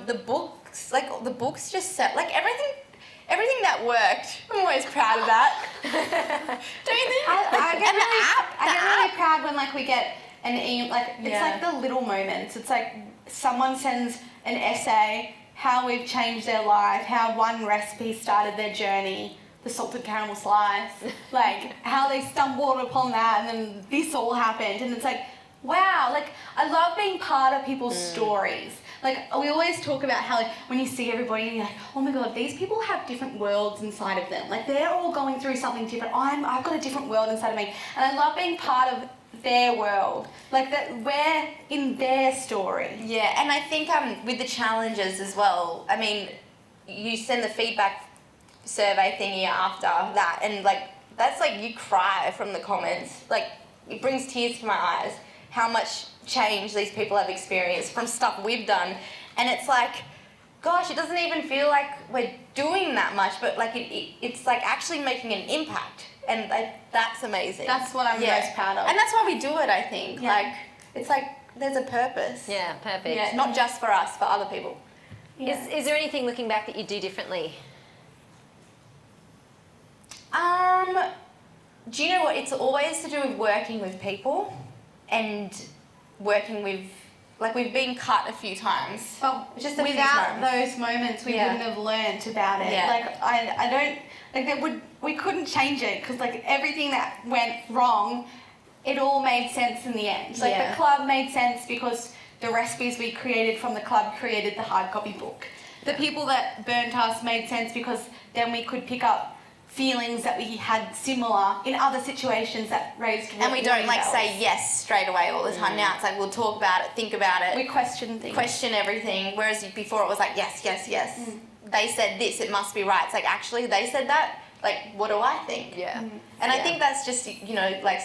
Speaker 2: The books just set, like everything that worked. I'm always proud of that. Don't you think?
Speaker 3: I get really proud when like we get an email, like it's like the little moments. It's like someone sends an essay, how we've changed their life, how one recipe started their journey, the salted caramel slice, like how they stumbled upon that and then this all happened, and it's like, wow, like I love being part of people's stories. Like, we always talk about how, like, when you see everybody, you're like, oh my God, these people have different worlds inside of them. Like, they're all going through something different. I've got a different world inside of me. And I love being part of their world. Like, that we're in their story.
Speaker 2: Yeah, and I think with the challenges as well, I mean, you send the feedback survey thingy after that, and like, that's like, you cry from the comments. Like, it brings tears to my eyes how much change these people have experienced from stuff we've done. And it's like, gosh, it doesn't even feel like we're doing that much, but like it's like actually making an impact. And like, that's amazing.
Speaker 3: That's what I'm most proud of.
Speaker 2: And that's why we do it, I think.
Speaker 3: Yeah.
Speaker 2: Like, it's like there's a purpose.
Speaker 1: Yeah, perfect.
Speaker 2: Yeah, not just for us, for other people.
Speaker 3: Yeah.
Speaker 1: Is there anything looking back that you do differently?
Speaker 2: Do you know what? It's always to do with working with people and working with, like, we've been cut a few times.
Speaker 3: But
Speaker 2: just a few
Speaker 3: without
Speaker 2: times.
Speaker 3: those moments, we wouldn't have learnt about it.
Speaker 2: Yeah.
Speaker 3: Like, I don't, like, we couldn't change it, because, like, everything that went wrong, it all made sense in the end. Like,
Speaker 2: Yeah.
Speaker 3: the club made sense because the recipes we created from the club created the hard copy book. The people that burnt us made sense because then we could pick up feelings that we had similar in other situations that raised
Speaker 2: And we don't, like,
Speaker 3: bells.
Speaker 2: say yes straight away all the time. Now it's like, we'll talk about it, think about it.
Speaker 3: We question things.
Speaker 2: Question everything, whereas before it was like, yes, yes, yes. They said this, it must be right. It's like, actually, they said that, like, what do I think?
Speaker 1: Yeah.
Speaker 2: And I think that's just, you know, like,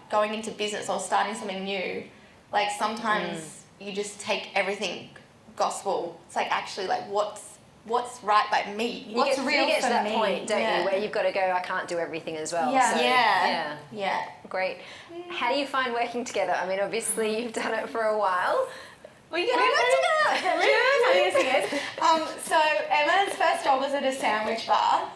Speaker 2: going into business or starting something new. Like, sometimes you just take everything gospel. It's like, actually, like, what's right by me?
Speaker 3: What's
Speaker 1: you
Speaker 3: real
Speaker 1: get to
Speaker 3: for
Speaker 1: that
Speaker 3: me?
Speaker 1: point, don't
Speaker 2: Yeah.
Speaker 1: you, where you've got to go, I can't do everything as well.
Speaker 3: Yeah.
Speaker 1: So,
Speaker 2: Yeah. Yeah.
Speaker 1: Great. How do you find working together? I mean, obviously you've done it for a while.
Speaker 3: We work together. So Emma's first job was at a sandwich bar,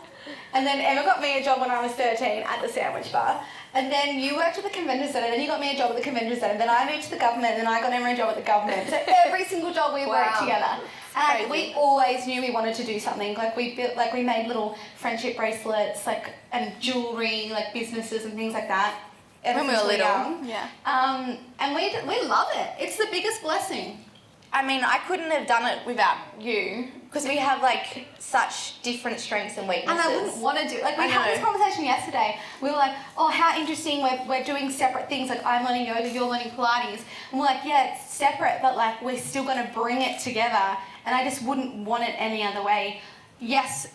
Speaker 3: and then Emma got me a job when I was 13 at the sandwich bar, and then you worked at the convention centre, then you got me a job at the convention centre, then I moved to the government, and then I got Emma a job at the government. So every single job we worked together. And we always knew we wanted to do something. Like, we built, like, we made little friendship bracelets, like, and jewellery, like businesses and things like that.
Speaker 2: When we were little.
Speaker 3: Young.
Speaker 2: Yeah.
Speaker 3: And we love it. It's the biggest blessing.
Speaker 2: I mean, I couldn't have done it without you, because we have, like, such different strengths and weaknesses.
Speaker 3: And I wouldn't want to do, like, we
Speaker 2: I
Speaker 3: had
Speaker 2: know.
Speaker 3: this conversation yesterday. We were like, oh, how interesting, we're doing separate things. Like, I'm learning yoga, you're learning Pilates. And we're like, yeah, it's separate, but, like, we're still going to bring it together. And I just wouldn't want it any other way. Yes,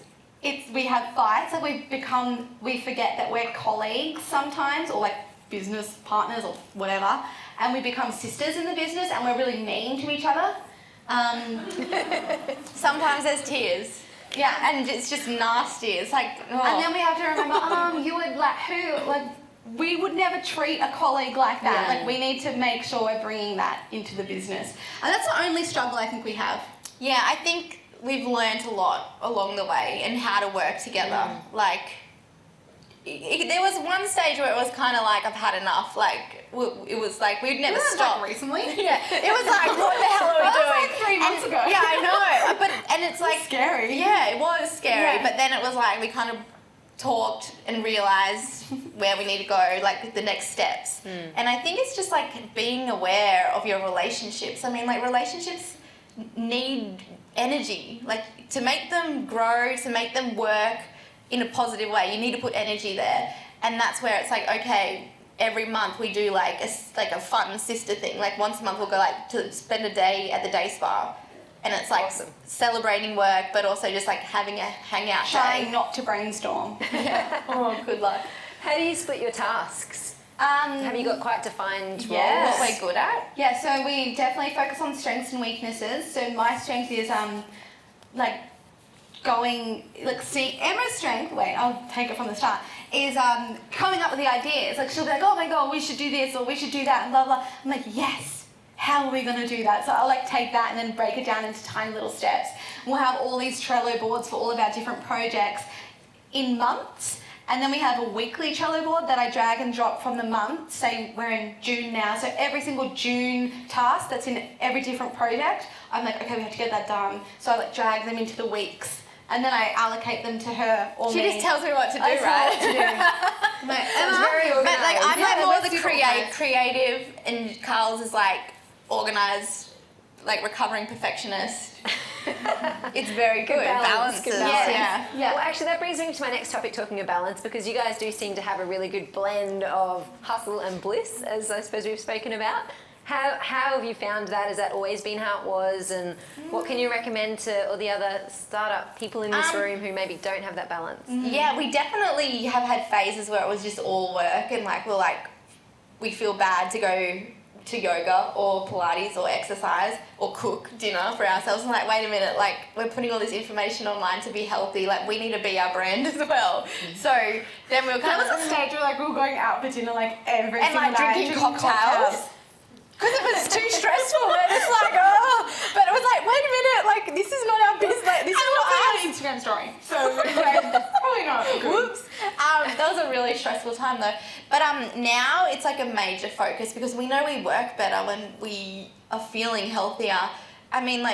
Speaker 3: we have fights. Like, we forget that we're colleagues sometimes, or, like, business partners or whatever. And we become sisters in the business, and we're really mean to each other.
Speaker 2: Sometimes there's tears.
Speaker 3: Yeah.
Speaker 2: And it's just nasty. It's like, oh.
Speaker 3: And then we have to remember, you would, like, we would never treat a colleague like that.
Speaker 1: Yeah.
Speaker 3: Like, we need to make sure we're bringing that into the business. And that's the only struggle I think we have.
Speaker 2: Yeah, I think we've learnt a lot along the way and how to work together. Like, there was one stage where it was kind of like, I've had enough. Like, it was like, we'd never stop.
Speaker 3: Like recently?
Speaker 2: Yeah, it was like, what the hell are we
Speaker 3: That was
Speaker 2: doing?
Speaker 3: like 3 months ago.
Speaker 2: Yeah, I know. And it's like,
Speaker 3: Scary.
Speaker 2: yeah, it was scary.
Speaker 3: Yeah.
Speaker 2: But then it was like, we kind of talked and realised where we need to go, like the next steps. And I think it's just like being aware of your relationships. I mean, like, relationships need energy. Like, to make them grow, to make them work in a positive way, you need to put energy there. And that's where it's like, okay, every month we do like a fun sister thing. Like, once a month we'll go, like, to spend a day at the day spa. And it's like celebrating work, but also just like having a hangout
Speaker 3: Trying
Speaker 2: day.
Speaker 3: not to brainstorm.
Speaker 2: Yeah. Oh, good luck.
Speaker 1: How do you split your tasks? Have you got quite defined roles?
Speaker 2: What we're good at?
Speaker 3: Yeah, so we definitely focus on strengths and weaknesses. So my strength is like see Emma's strength, wait, I'll take it from the start, is coming up with the ideas. Like, she'll be like, oh my god, we should do this or we should do that and blah blah. I'm like, yes, how are we gonna do that? So I'll like take that and then break it down into tiny little steps. We'll have all these Trello boards for all of our different projects in months. And then we have a weekly Trello board that I drag and drop from the month. Say we're in June now, so every single June task that's in every different project, I'm like, okay, we have to get that done. So I like drag them into the weeks, and then I allocate them to her or
Speaker 2: She
Speaker 3: me.
Speaker 2: just tells me what to do,
Speaker 3: I tell her
Speaker 2: right?
Speaker 3: what to do. I'm like,
Speaker 1: Sounds very
Speaker 2: But like, I'm
Speaker 3: Yeah,
Speaker 2: like more
Speaker 3: that's
Speaker 2: the
Speaker 3: super organized.
Speaker 2: creative, and Carl's is like organised like recovering perfectionist. It's very good.
Speaker 1: Balance, good balance.
Speaker 2: Yeah.
Speaker 1: Well, actually, that brings me to my next topic, talking of balance, because you guys do seem to have a really good blend of hustle and bliss, as I suppose we've spoken about. How have you found that? Has that always been how it was? And what can you recommend to all the other startup people in this room who maybe don't have that balance?
Speaker 2: Yeah, we definitely have had phases where it was just all work and we feel bad to go to yoga or Pilates or exercise or cook dinner for ourselves. And wait a minute, we're putting all this information online to be healthy. We need to be our brand as well. So then we were kind
Speaker 3: There was a stage where we were going out for dinner every
Speaker 2: and
Speaker 3: single night,
Speaker 2: drinking cocktails. Because it was too stressful, and it's but it was wait a minute, this is not our business, this is not our
Speaker 3: Instagram story. So probably not.
Speaker 2: Whoops. That was a really stressful time though. But now it's a major focus because we know we work better when we are feeling healthier. I mean,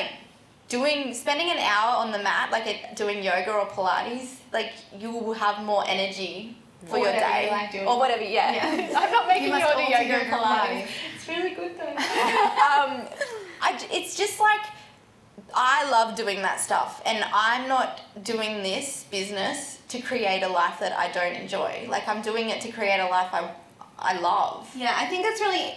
Speaker 2: spending an hour on the mat, doing yoga or Pilates, you will have more energy for your day.
Speaker 3: You like doing.
Speaker 2: Or whatever, yeah. I'm not making you do yoga or Pilates.
Speaker 3: It's really good though.
Speaker 2: It's just I love doing that stuff, and I'm not doing this business to create a life that I don't enjoy. I'm doing it to create a life I love.
Speaker 3: Yeah, I think it's really,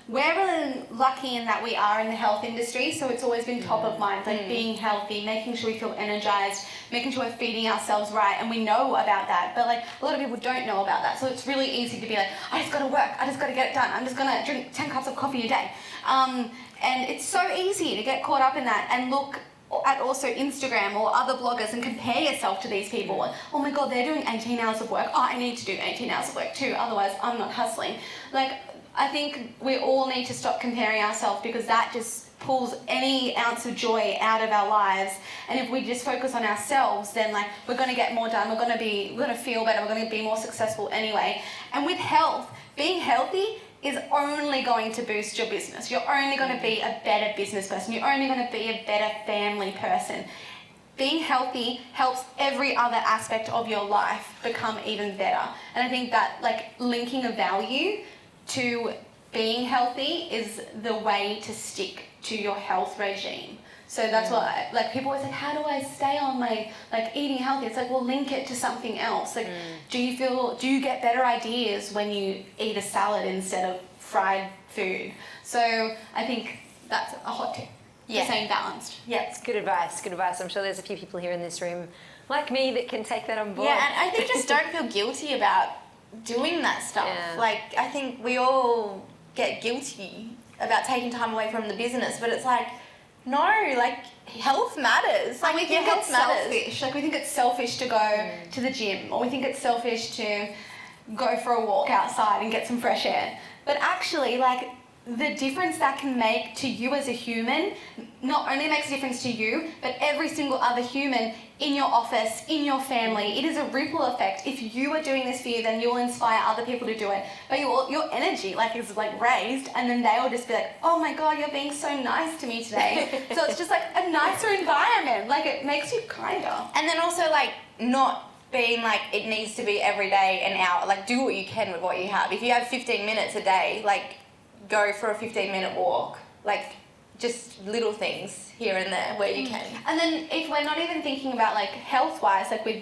Speaker 3: we're really lucky in that we are in the health industry, so it's always been top of mind, being healthy, making sure we feel energized, making sure we're feeding ourselves right, and we know about that, but a lot of people don't know about that, so it's really easy to be I just gotta work, I just gotta get it done, I'm just gonna drink 10 cups of coffee a day. And it's so easy to get caught up in that and look at also Instagram or other bloggers and compare yourself to these people. Oh my God, they're doing 18 hours of work. Oh, I need to do 18 hours of work too, otherwise I'm not hustling. I think we all need to stop comparing ourselves, because that just pulls any ounce of joy out of our lives. And if we just focus on ourselves, then we're going to get more done. We're going to feel better. We're going to be more successful anyway. And with health, being healthy is only going to boost your business. You're only going to be a better business person. You're only going to be a better family person. Being healthy helps every other aspect of your life become even better. And I think that linking a value to being healthy is the way to stick to your health regime. So that's what people always say, how do I stay on my eating healthy? It's link it to something else. Do you get better ideas when you eat a salad instead of fried food? So I think that's a hot tip. Yeah. Staying balanced.
Speaker 1: Yeah, it's good advice, good advice. I'm sure there's a few people here in this room like me that can take that on board.
Speaker 2: Yeah, and I think just don't feel guilty about doing that stuff.
Speaker 1: Yeah.
Speaker 2: I think we all get guilty about taking time away from the business, but it's no, health matters.
Speaker 3: We think it's selfish. We think it's selfish to go to the gym, or we think it's selfish to go for a walk outside and get some fresh air. But actually, the difference that can make to you as a human not only makes a difference to you, but every single other human in your office, in your family. It is a ripple effect. If you are doing this for you, then you'll inspire other people to do it. But your energy is raised, and then they'll just be oh my God, you're being so nice to me today. So it's just a nicer environment. It makes you kinder.
Speaker 2: And then also not being it needs to be every day an hour. Do what you can with what you have. If you have 15 minutes a day, go for a 15-minute walk. Just little things here and there where you can.
Speaker 3: And then if we're not even thinking about health-wise, with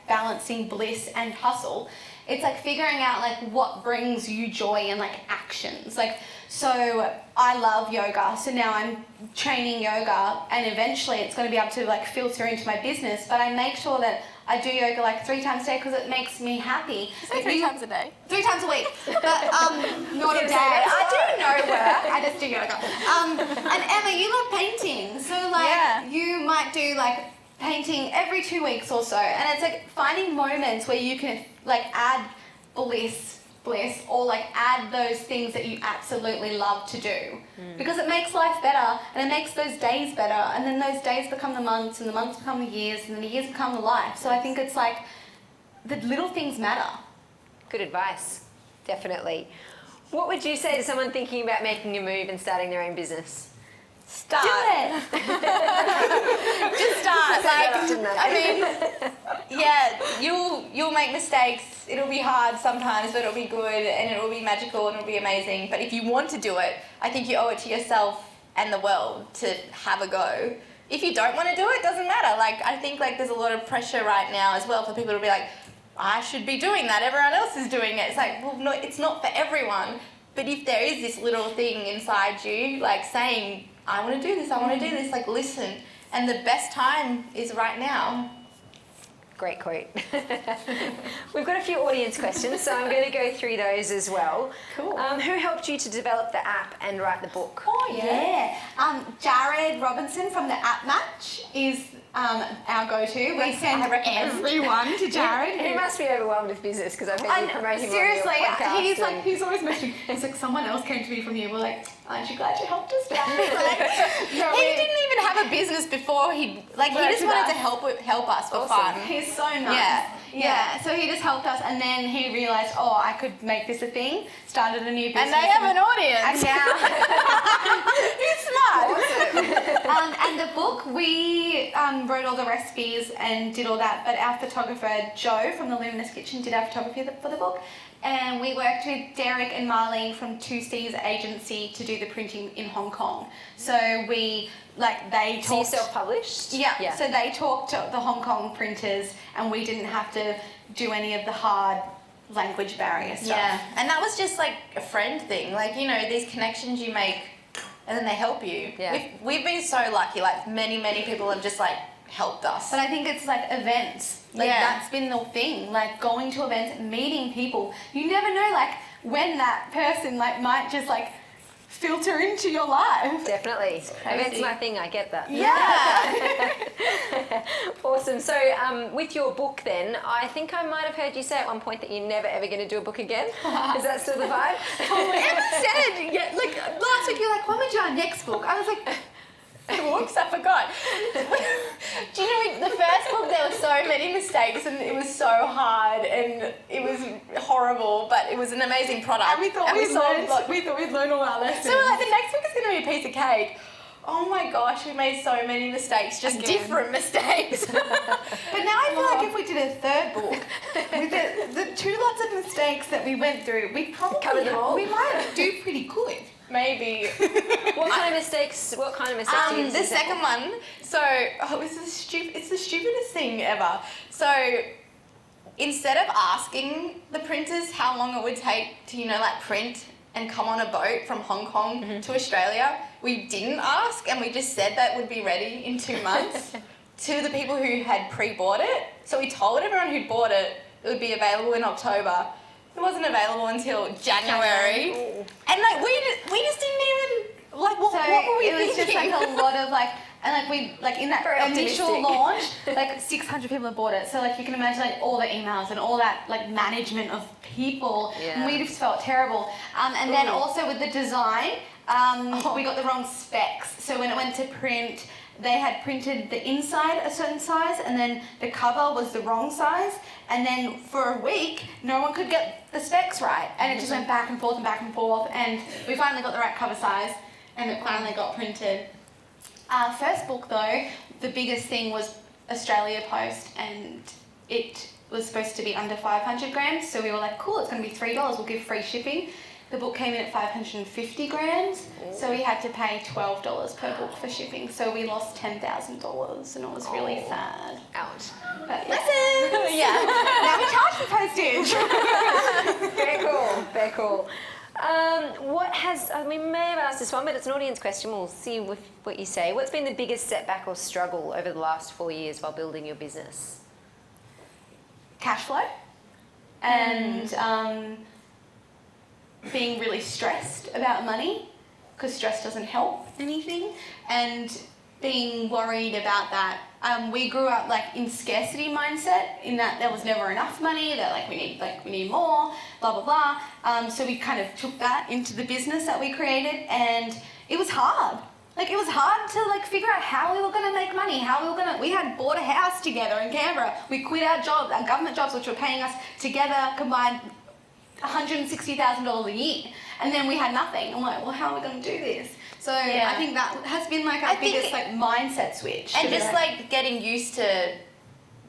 Speaker 3: balancing bliss and hustle, it's figuring out what brings you joy and actions. So I love yoga, so now I'm training yoga, and eventually it's going to be able to filter into my business, but I make sure that I do yoga 3 times a day because it makes me happy.
Speaker 2: So 3 times a day?
Speaker 3: 3 times a week, but not a day. I do no work, I just do yoga. And Emma, you love painting, so you might do painting every 2 weeks or so, and it's finding moments where you can add bliss, or add those things that you absolutely love to do, because it makes life better, and it makes those days better, and then those days become the months, and the months become the years, and the years become the life. So I think it's the little things matter.
Speaker 1: Good advice, definitely. What would you say to someone thinking about making a move and starting their own business?
Speaker 2: Start.
Speaker 3: Do it.
Speaker 2: Just start. You'll make mistakes. It'll be hard sometimes, but it'll be good, and it'll be magical, and it'll be amazing. But if you want to do it, I think you owe it to yourself and the world to have a go. If you don't want to do it, doesn't matter. Like, I think like there's a lot of pressure right now as well for people to be like, I should be doing that, everyone else is doing it. It's like, well, no, it's not for everyone. But if there is this little thing inside you, like saying, I want to do this, I want to do this, like listen. And the best time is right now.
Speaker 1: Great quote. We've got a few audience questions, so I'm going to go through those as well.
Speaker 3: Cool.
Speaker 1: Who helped you to develop the app and write the book?
Speaker 3: Oh yeah. Jared Robinson from the App Match is our go-to. We send everyone to Jared.
Speaker 1: He must be overwhelmed with business because I've heard you promoting
Speaker 3: seriously,
Speaker 1: him on your podcast.
Speaker 3: he's like, he's always messaging. He's like, someone else came to me from you. We're like, aren't you glad you helped us? He
Speaker 2: didn't even have a business before he just wanted to help us for fun.
Speaker 3: He's so nice. Yeah. So he just helped us, and then he realised, oh, I could make this a thing. Started a new business.
Speaker 2: And they have an audience.
Speaker 3: And now
Speaker 2: he's smart.
Speaker 3: Awesome. And the book, we wrote all the recipes and did all that, but our photographer Joe from the Luminous Kitchen did our photography for the book. And we worked with Derek and Marlene from 2C's agency to do the printing in Hong Kong. So they talked...
Speaker 1: So you self-published?
Speaker 3: Yeah. So they talked to the Hong Kong printers, and we didn't have to do any of the hard language barrier stuff.
Speaker 2: Yeah, and that was just like a friend thing. Like, you know, these connections you make and then they help you.
Speaker 1: Yeah.
Speaker 2: We've been so lucky. Like, many people have just like helped us.
Speaker 3: But I think it's like events. Like that's been the thing. Like going to events, meeting people. You never know like when that person like might just like filter into your life.
Speaker 1: Definitely. Events my thing, I get that.
Speaker 3: Yeah.
Speaker 1: Awesome. So with your book then, I think I might have heard you say at one point that you're never ever going to do a book again. Is that still the vibe?
Speaker 3: Emma said, yeah, like last week you're like, when would you our next book? I was like,
Speaker 2: Whoops, I forgot. Do you know, the first book there were so many mistakes and it was so hard and it was horrible, but it was an amazing product.
Speaker 3: And we thought we'd learn all our lessons.
Speaker 2: So we're like, the next book is going to be a piece of cake. Oh my gosh, we made so many mistakes, just different mistakes.
Speaker 3: But now I feel like if we did a third book, with the two lots of mistakes that we went through, we probably
Speaker 1: covered them all.
Speaker 3: We might do pretty good.
Speaker 2: Maybe.
Speaker 1: What kind of mistakes do you
Speaker 2: The second one, so it's the stupidest thing ever. So instead of asking the printers how long it would take to, print and come on a boat from Hong Kong to Australia, we didn't ask and we just said that would be ready in 2 months to the people who had pre-bought it. So we told everyone who'd bought it would be available in October. It wasn't available until January. And we just didn't even what were we thinking?
Speaker 3: It was just like a lot of in that initial launch, 600 people have bought it. So you can imagine all the emails and all that management of people.
Speaker 1: Yeah.
Speaker 3: And we just felt terrible. And then also with the design, we got the wrong specs. So when it went to print, they had printed the inside a certain size and then the cover was the wrong size. And then for a week, no one could get the specs right. And it just went back and forth and back and forth. And we finally got the right cover size and it finally got printed. Our first book though, the biggest thing was Australia Post, and it was supposed to be under 500 grams. So we were like, cool, it's going to be $3. We'll give free shipping. The book came in at 550 grams, so we had to pay $12 per book for shipping. So we lost $10,000, and it was really sad.
Speaker 1: Ouch.
Speaker 3: But yeah. Now we charge for postage.
Speaker 1: Very cool. We may have asked this one, but it's an audience question. We'll see what you say. What's been the biggest setback or struggle over the last 4 years while building your business?
Speaker 3: Cash flow, and being really stressed about money, because stress doesn't help anything, and being worried about that. We grew up in scarcity mindset, in that there was never enough money, that we need more, blah blah blah. So we kind of took that into the business that we created, and it was hard. It was hard to figure out how we were going to make money, we had bought a house together in Canberra. We quit our jobs, our government jobs, which were paying us together combined $160,000 a year, and then we had nothing. I'm like, well, how are we going to do this? So I think that has been our biggest mindset switch.
Speaker 2: And just getting used to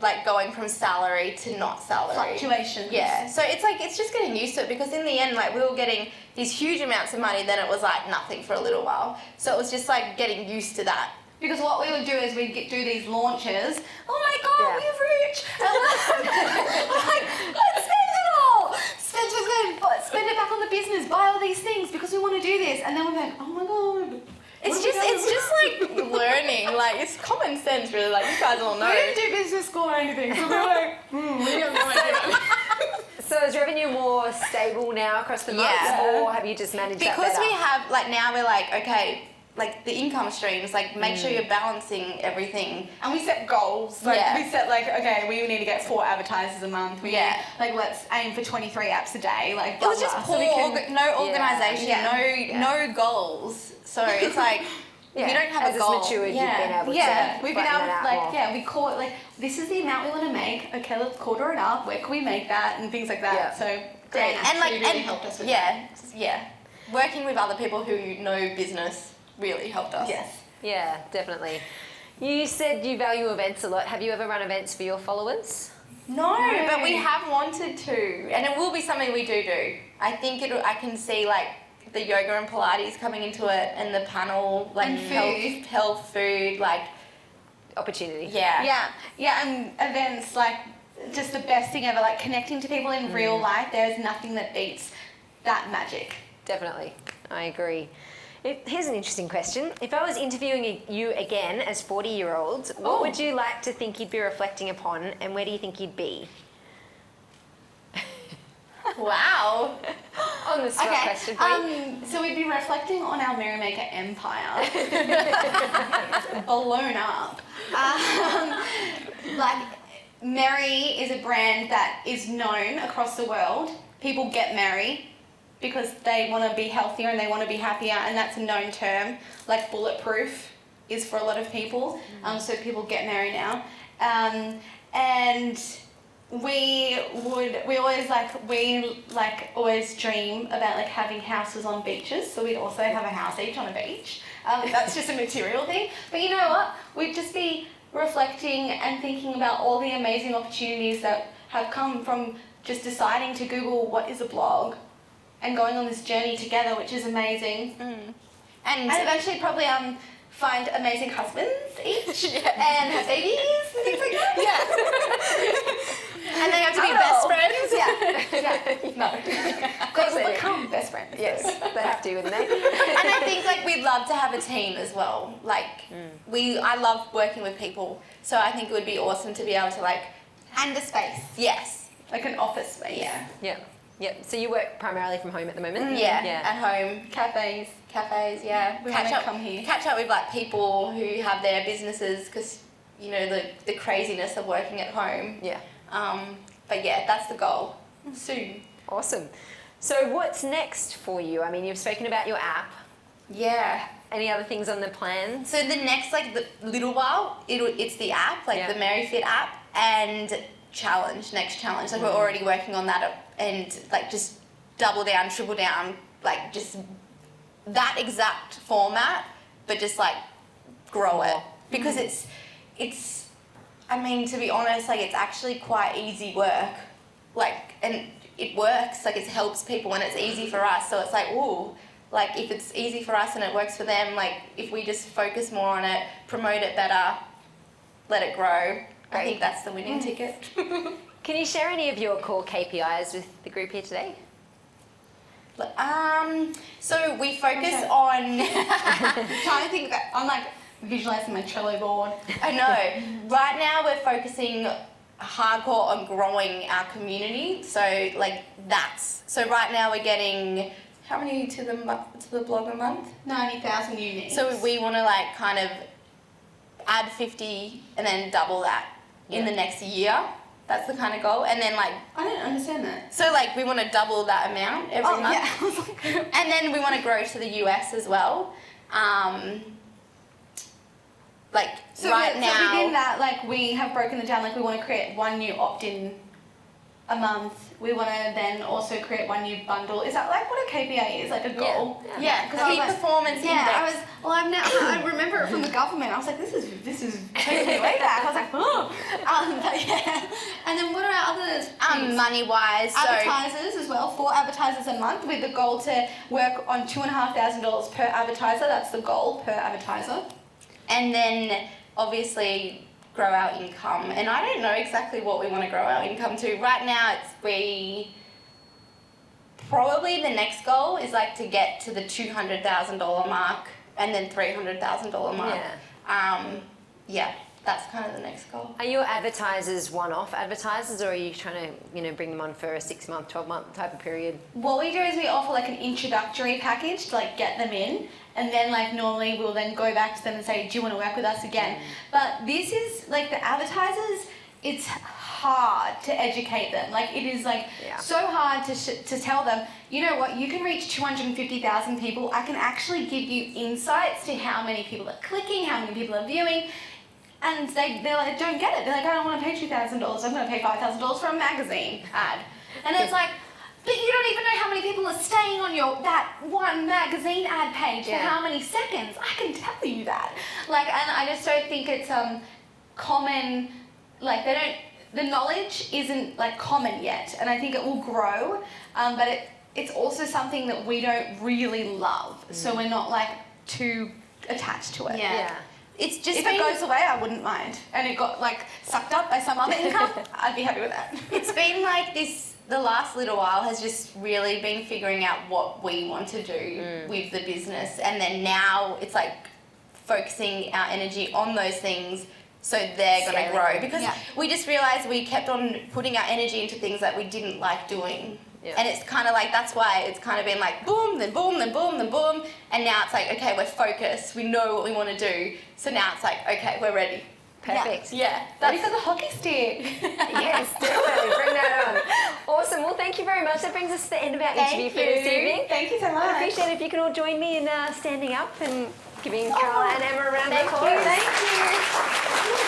Speaker 2: like going from salary to not salary.
Speaker 3: Fluctuations.
Speaker 2: Yeah. So it's like, it's just getting used to it, because in the end, like we were getting these huge amounts of money, then it was like nothing for a little while. So it was just like getting used to that.
Speaker 3: Because what we would do is we'd do these launches. Oh my God,
Speaker 1: Yeah.
Speaker 3: we're rich! And we're like, let's spend it all! Spend it back on the business, buy all these things because we want to do this. And then we're like, oh my God.
Speaker 2: It's just like learning, like it's common sense really, like you guys all know.
Speaker 3: We didn't do business school or anything, so we're like, we have no idea.
Speaker 1: So is revenue more stable now across the months,
Speaker 2: Yeah.
Speaker 1: or have you just managed that
Speaker 2: Because
Speaker 1: better?
Speaker 2: we have, like now we're like, okay, like the income streams, like make sure you're balancing everything.
Speaker 3: And we set goals. Like
Speaker 2: Yeah.
Speaker 3: we set like, okay, we need to get 4 advertisers a month. We
Speaker 2: Yeah.
Speaker 3: need, like let's aim for 23 apps a day. Like
Speaker 2: It was just
Speaker 3: blah, blah.
Speaker 2: poor, no organisation,
Speaker 3: Yeah.
Speaker 2: no goals. So it's like,
Speaker 1: Yeah.
Speaker 2: you don't have
Speaker 1: As
Speaker 2: a
Speaker 1: it's
Speaker 2: goal.
Speaker 1: matured, you've been able
Speaker 3: Yeah,
Speaker 1: to
Speaker 3: we've been
Speaker 1: flatten
Speaker 3: able
Speaker 1: that out
Speaker 3: like
Speaker 1: more.
Speaker 3: yeah, we call it like this is the amount we want to make. Okay, let's quarter it up. Where can we make that and things like that.
Speaker 1: Yeah.
Speaker 3: So great,
Speaker 2: And like,
Speaker 3: really helped us with
Speaker 2: yeah, yeah. Working with other people who know business really helped us.
Speaker 3: Yes.
Speaker 1: Yeah, definitely. You said you value events a lot. Have you ever run events for your followers?
Speaker 2: No, but we have wanted to, and it will be something we do. I think I can see like the yoga and Pilates coming into it, and the panel, like
Speaker 3: And food.
Speaker 2: health, food, like
Speaker 1: Opportunity.
Speaker 2: yeah.
Speaker 3: Yeah, and events like just the best thing ever. Like connecting to people in real life. There is nothing that beats that magic.
Speaker 1: Definitely. I agree. Here's an interesting question. If I was interviewing you again as 40-year-olds, what would you like to think you'd be reflecting upon, and where do you think you'd be?
Speaker 2: Wow.
Speaker 1: On the spot question for you.
Speaker 3: So we'd be reflecting on our Merrymaker empire. It's blown up. Like, Merry is a brand that is known across the world. People get Merry because they want to be healthier and they want to be happier, and that's a known term. Like bulletproof is for a lot of people. So people get Merry now. And we always dream about like having houses on beaches, so we'd also have a house each on a beach. That's just a material thing, but you know what, we'd just be reflecting and thinking about all the amazing opportunities that have come from just deciding to Google what is a blog and going on this journey together, which is amazing. And eventually probably find amazing husbands each and have babies and things like that.
Speaker 2: And they have to be
Speaker 3: Not at
Speaker 2: best
Speaker 3: all.
Speaker 2: friends.
Speaker 3: Yeah. No. They will become best friends.
Speaker 1: Yes, they have to, wouldn't they?
Speaker 2: And I think like we'd love to have a team as well. Like I love working with people, so I think it would be awesome to be able to like,
Speaker 3: And a space.
Speaker 2: yes,
Speaker 3: Like an office space.
Speaker 2: yeah,
Speaker 1: Yeah. Yep. So you work primarily from home at the moment?
Speaker 2: yeah, at home,
Speaker 3: Cafes.
Speaker 2: yeah.
Speaker 3: We
Speaker 2: catch
Speaker 3: wanna
Speaker 2: up,
Speaker 3: come here.
Speaker 2: catch up with like people who have their businesses, because you know the craziness of working at home.
Speaker 1: Yeah.
Speaker 2: But yeah, that's the goal. Soon.
Speaker 1: Awesome. So what's next for you? I mean, you've spoken about your app.
Speaker 2: Yeah.
Speaker 1: Any other things on the plans?
Speaker 2: So the next like the little while, it's the app, like
Speaker 1: Yeah.
Speaker 2: the MerryFit app, and next challenge. Like we're already working on that, and like just double down, triple down, like just that exact format, but just like grow it, because it's. I mean, to be honest, like it's actually quite easy work, like, and it works. Like it helps people and it's easy for us. So it's like, ooh. Like, if it's easy for us and it works for them, like, if we just focus more on it, promote it better, let it grow, I think that's the winning ticket.
Speaker 1: Can you share any of your core KPIs with the group here today?
Speaker 2: So we focus on...
Speaker 3: Trying to think that I'm like visualizing my Trello board.
Speaker 2: I know. Right now we're focusing hardcore on growing our community. So, like, so right now we're getting... How many to the blog a month?
Speaker 3: 90,000 uniques.
Speaker 2: So we want to like kind of add 50 and then double that in the next year. That's the kind of goal. And then like...
Speaker 3: I don't understand that.
Speaker 2: So like we want to double that amount every month.
Speaker 3: Yeah.
Speaker 2: And then we want to grow to the US as well.
Speaker 3: So
Speaker 2: right
Speaker 3: so
Speaker 2: now...
Speaker 3: within that, like we have broken it down, like we want to create one new opt-in a month. We want to then also create 1 year bundle. Is that like what a KPI is? Like a goal?
Speaker 2: Yeah, because key performance index.
Speaker 3: I remember it from the government. I was like, this is taking me way back. I was like, oh. But yeah. And then what are our other
Speaker 2: money-wise?
Speaker 3: Advertisers as well, 4 advertisers a month with the goal to work on $2,500 per advertiser. That's the goal per advertiser.
Speaker 2: And then obviously grow our income. And I don't know exactly what we want to grow our income to. Right now probably the next goal is like to get to the $200,000 mark and then $300,000 mark.
Speaker 1: Yeah.
Speaker 2: That's kind of the next goal.
Speaker 1: Are your advertisers one-off advertisers, or are you trying to, bring them on for a 6-month, 12-month type of period?
Speaker 3: What we do is we offer like an introductory package to like get them in, and then like normally we'll then go back to them and say, do you want to work with us again? But this is like the advertisers, it's hard to educate them. Like it is like so hard to tell them, you know what, you can reach 250,000 people. I can actually give you insights to how many people are clicking, how many people are viewing. And they're like, don't get it. They're like, I don't want to pay $2,000. I'm going to pay $5,000 for a magazine ad. And it's like, but you don't even know how many people are staying on that one magazine ad page for how many seconds. I can tell you that. Like, and I just don't think it's common. Like the knowledge isn't like common yet, and I think it will grow. But it's also something that we don't really love, so we're not like too attached to it.
Speaker 2: Yeah. It's just
Speaker 3: if it goes away, I wouldn't mind, and it got like sucked up by some other income, I'd be happy with that.
Speaker 2: It's been like this. The last little while has just really been figuring out what we want to do with the business, and then now it's like focusing our energy on those things so they're going to grow, because we just realised we kept on putting our energy into things that we didn't like doing. And it's kind of like, that's why it's kind of been like boom, then boom, then boom, then boom. And now it's like, okay, we're focused. We know what we want to do. So now it's like, okay, we're ready.
Speaker 1: Perfect.
Speaker 2: Yeah.
Speaker 3: Ready for the hockey stick.
Speaker 1: Yes, definitely. Bring that on. Awesome. Well, thank you very much. That brings us to the end of our interview for this evening.
Speaker 3: Thank you so much.
Speaker 1: I appreciate it if you can all join me in standing up and giving Carla and Emma a round of applause.
Speaker 3: Thank you.